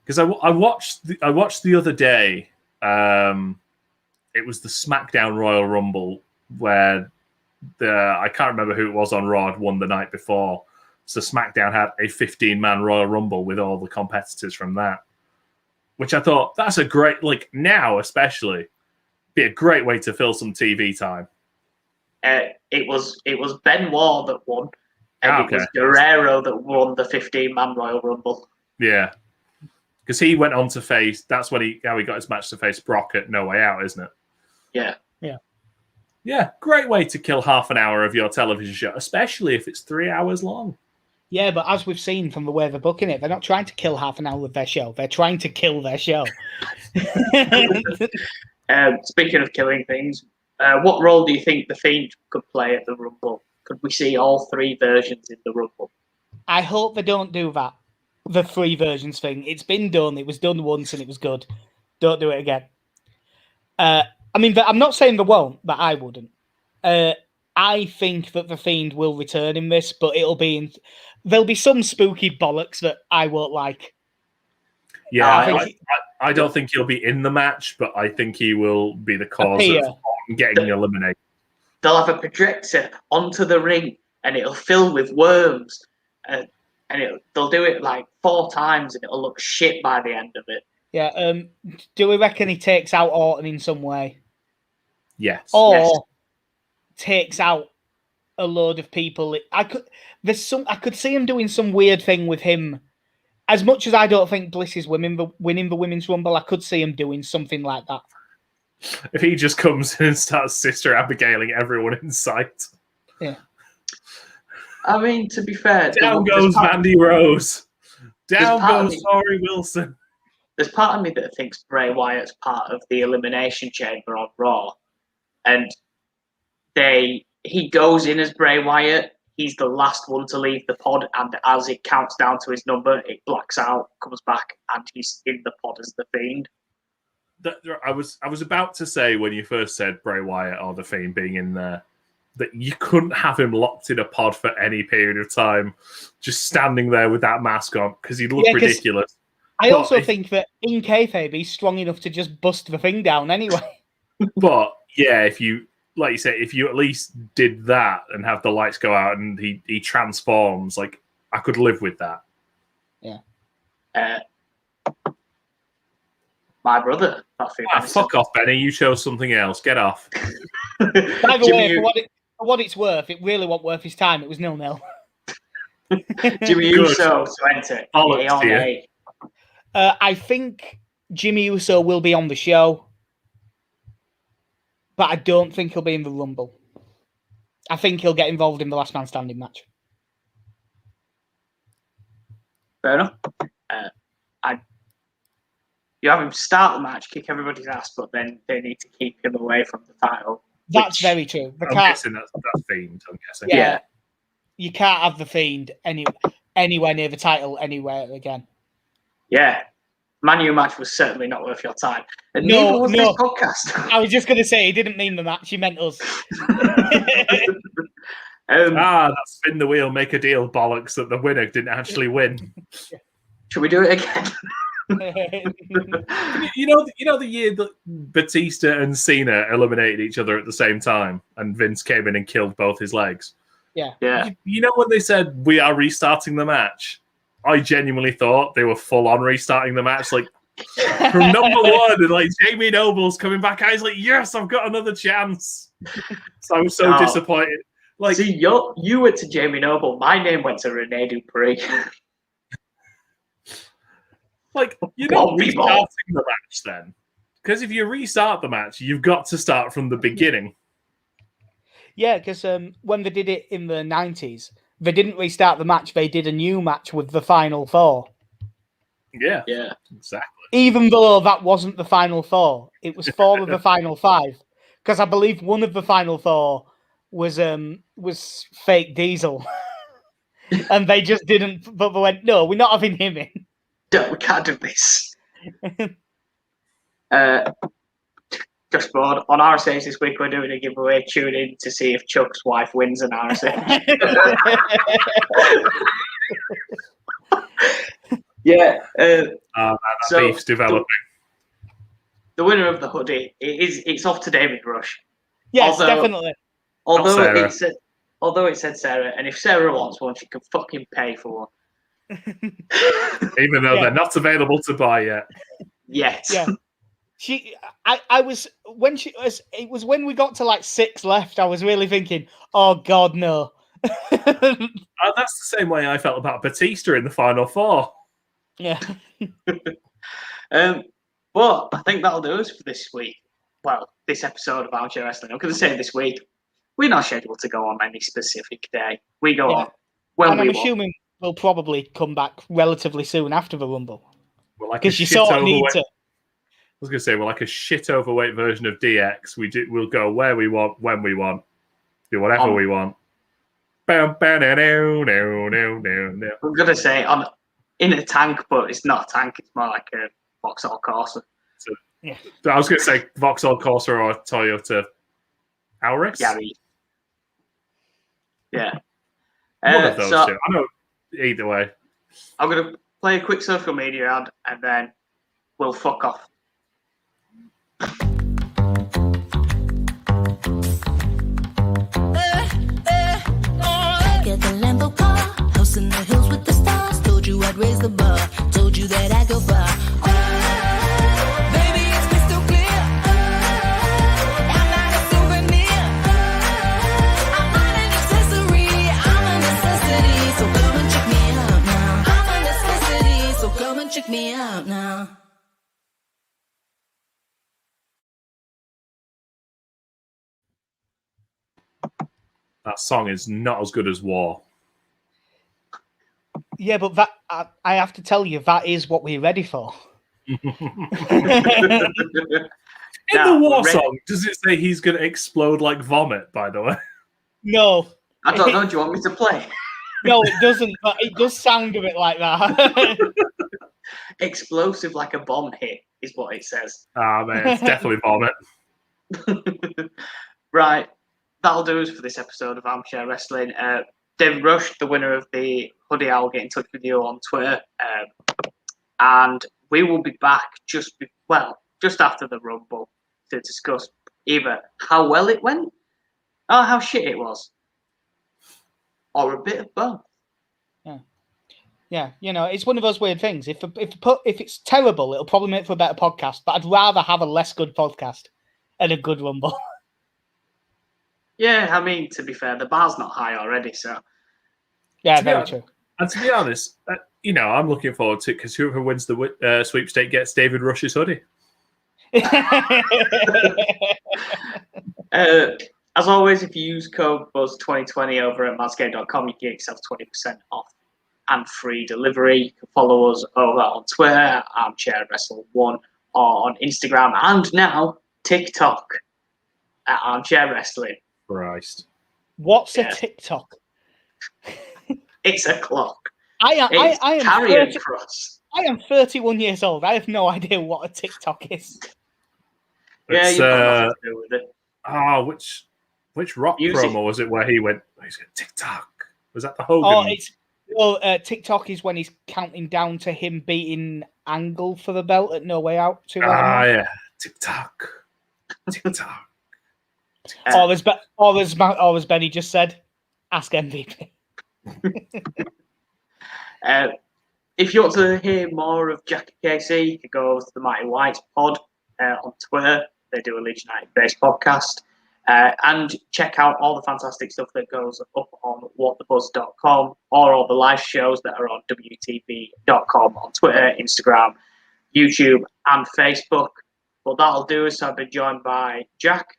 Because I watched the other day. It was the SmackDown Royal Rumble where I can't remember who it was on Raw had won the night before. So SmackDown had a 15-man Royal Rumble with all the competitors from that, which I thought that's a great, like now especially, be a great way to fill some TV time. It was Benoit that won, and it was Guerrero that won the 15-man Royal Rumble. Yeah, because he went on to face. That's how he got his match to face Brock at No Way Out, isn't it? Yeah. Yeah, great way to kill half an hour of your television show, especially if it's 3 hours long. Yeah, but as we've seen from the way they're booking it, they're not trying to kill half an hour of their show. They're trying to kill their show. Speaking of killing things, what role do you think The Fiend could play at the Rumble? Could we see all 3 versions in the Rumble? I hope they don't do that. The 3 versions thing. It's been done. It was done once and it was good. Don't do it again. I mean, I'm not saying they won't, but I wouldn't. I think that The Fiend will return in this, but there'll be some spooky bollocks that I won't like. Yeah, I don't think he'll be in the match, but I think he will be the cause of getting eliminated. They'll have a projector onto the ring, and it'll fill with worms, and they'll do it like 4 times, and it'll look shit by the end of it. Yeah. Do we reckon he takes out Orton in some way? Yes. Or takes out a load of people. I could see him doing some weird thing with him. As much as I don't think Bliss is winning the Women's Rumble, I could see him doing something like that. If he just comes in and starts Sister Abigail-ing everyone in sight. Yeah. I mean, to be fair... Down goes Mandy Rose. Down goes Tori Wilson. There's part of me that thinks Bray Wyatt's part of the Elimination Chamber on Raw. And he goes in as Bray Wyatt. He's the last one to leave the pod, and as it counts down to his number, it blacks out, comes back, and he's in the pod as the Fiend. I was about to say when you first said Bray Wyatt or the Fiend being in there that you couldn't have him locked in a pod for any period of time, just standing there with that mask on because he'd look ridiculous. I also think that in kayfabe he's strong enough to just bust the thing down anyway. But yeah, if you at least did that and have the lights go out and he transforms, like I could live with that. Yeah. My brother. Fuck off, Benny. You chose something else. Get off. By the way, for what it's worth, it really wasn't worth his time. It was 0-0. Jimmy Uso to enter. I think Jimmy Uso will be on the show, but I don't think he'll be in the Rumble. I think he'll get involved in the Last Man Standing match. Fair enough. You have him start the match, kick everybody's ass, but then they need to keep him away from the title. That's very true. I'm guessing that's Fiend. I'm guessing. Yeah. You can't have the Fiend anywhere near the title anywhere again. Yeah. Manu match was certainly not worth your time. And neither was this podcast. I was just going to say, he didn't mean the match, he meant us. That's spin the wheel, make a deal bollocks that the winner didn't actually win. Should we do it again? you know the year that Batista and Cena eliminated each other at the same time and Vince came in and killed both his legs? Yeah. You know when they said we are restarting the match? I genuinely thought they were full on restarting the match, like from number 1, and like Jamie Noble's coming back. I was like, yes, I've got another chance. So I was so disappointed. Like, see, you went to Jamie Noble. My name went to Rene Dupree. Like, you're not restarting the match then, because if you restart the match, you've got to start from the beginning. Yeah, because when they did it in the 90s, they didn't restart the match. They did a new match with the Final 4. Yeah, exactly. Even though that wasn't the Final 4, it was 4 of the Final 5. Because I believe one of the Final 4 was fake Diesel, and they just didn't. But they went, no, we're not having him in. No, we can't do this. Just bored. On RSH this week, we're doing a giveaway. Tune in to see if Chuck's wife wins an RSH. Yeah. That beef's developing. The winner of the hoodie, it's off to David Rush. Yes, definitely. Although it said Sarah, and if Sarah wants one, she can fucking pay for one. Even though they're not available to buy yet. Yet. Yeah. It was when we got to like 6 left, I was really thinking, oh God, no. That's the same way I felt about Batista in the Final Four. Yeah. But I think that'll do us for this week. Well, this episode of Armchair Wrestling. I'm going to say this week, we're not scheduled to go on any specific day. We go on when and we I'm assuming we'll probably come back relatively soon after the Rumble. Because you sort of need to. I was going to say, we're like a shit overweight version of DX. We'll go where we want, when we want, do whatever we want. I'm going to say in a tank, but it's not a tank. It's more like a Vauxhall Corsa. I was going to say Vauxhall Corsa or a Toyota Auris. Yeah. One of those two. I know either way. I'm going to play a quick social media ad and then we'll fuck off. Get the Lambo car, house in the hills with the stars. Told you I'd raise the bar, told you that I'd go far. Baby, it's crystal clear. I'm not a souvenir. I'm not an accessory, I'm a necessity. So come and check me out now. I'm a necessity, so come and check me out now. That song is not as good as War. Yeah, but that I have to tell you, that is what we're ready for. In the War song, does it say he's going to explode like vomit, by the way? No. I don't know. Do you want me to play? No, it doesn't, but it does sound a bit like that. Explosive like a bomb hit is what it says. Ah, man, it's definitely vomit. Right. That'll do us for this episode of Armchair Wrestling. David Rush, the winner of the hoodie, I will get in touch with you on Twitter. And we will be back just after the Rumble to discuss either how well it went or how shit it was. Or a bit of both. Yeah, it's one of those weird things. If it's terrible, it'll probably make for a better podcast, but I'd rather have a less good podcast and a good Rumble. Yeah, I mean, to be fair, the bar's not high already, so. Yeah, very true. And to be honest, I'm looking forward to it because whoever wins the sweepstake gets David Rush's hoodie. As always, if you use code BUZZ2020 over at manscaped.com, you get yourself 20% off and free delivery. You can follow us over on Twitter, Armchair Wrestle 1, or on Instagram, and now TikTok at Armchair Wrestling. Christ. What's a TikTok? It's a clock. I am cross. I am 31 years old. I have no idea what a TikTok is. Yeah, you've got nothing to do with it. Oh, which rock promo was it where he went, he's got TikTok? Was that the Hogan? TikTok is when he's counting down to him beating Angle for the belt at No Way Out. Yeah. TikTok. TikTok. Or as Benny just said, ask MVP. If you want to hear more of Jack and Casey, you can go over to the Mighty Whites pod on Twitter. They do a Leeds United-based podcast. And check out all the fantastic stuff that goes up on whatthebuzz.com or all the live shows that are on WTV.com on Twitter, Instagram, YouTube, and Facebook. But that'll do us. I've been joined by Jack.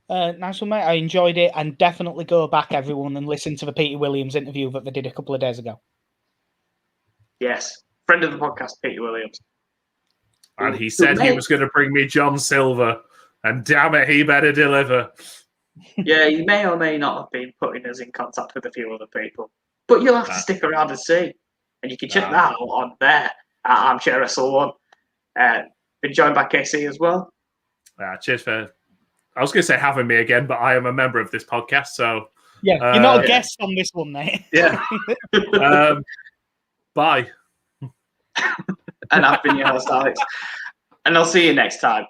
Nice one, mate. I enjoyed it, and definitely go back, everyone, and listen to the Peter Williams interview that they did a couple of days ago. Yes, friend of the podcast, Peter Williams. And he said he was going to bring me John Silver, and damn it, he better deliver. Yeah, he may or may not have been putting us in contact with a few other people, but you'll have to stick around and see. And you can check that out on there at Armchair Wrestle 1. Been joined by KC as well. Cheers for. I was going to say having me again, but I am a member of this podcast, so Yeah, you're not a guest on this one, mate. Yeah. Bye. And I've been your host, Alex. And I'll see you next time.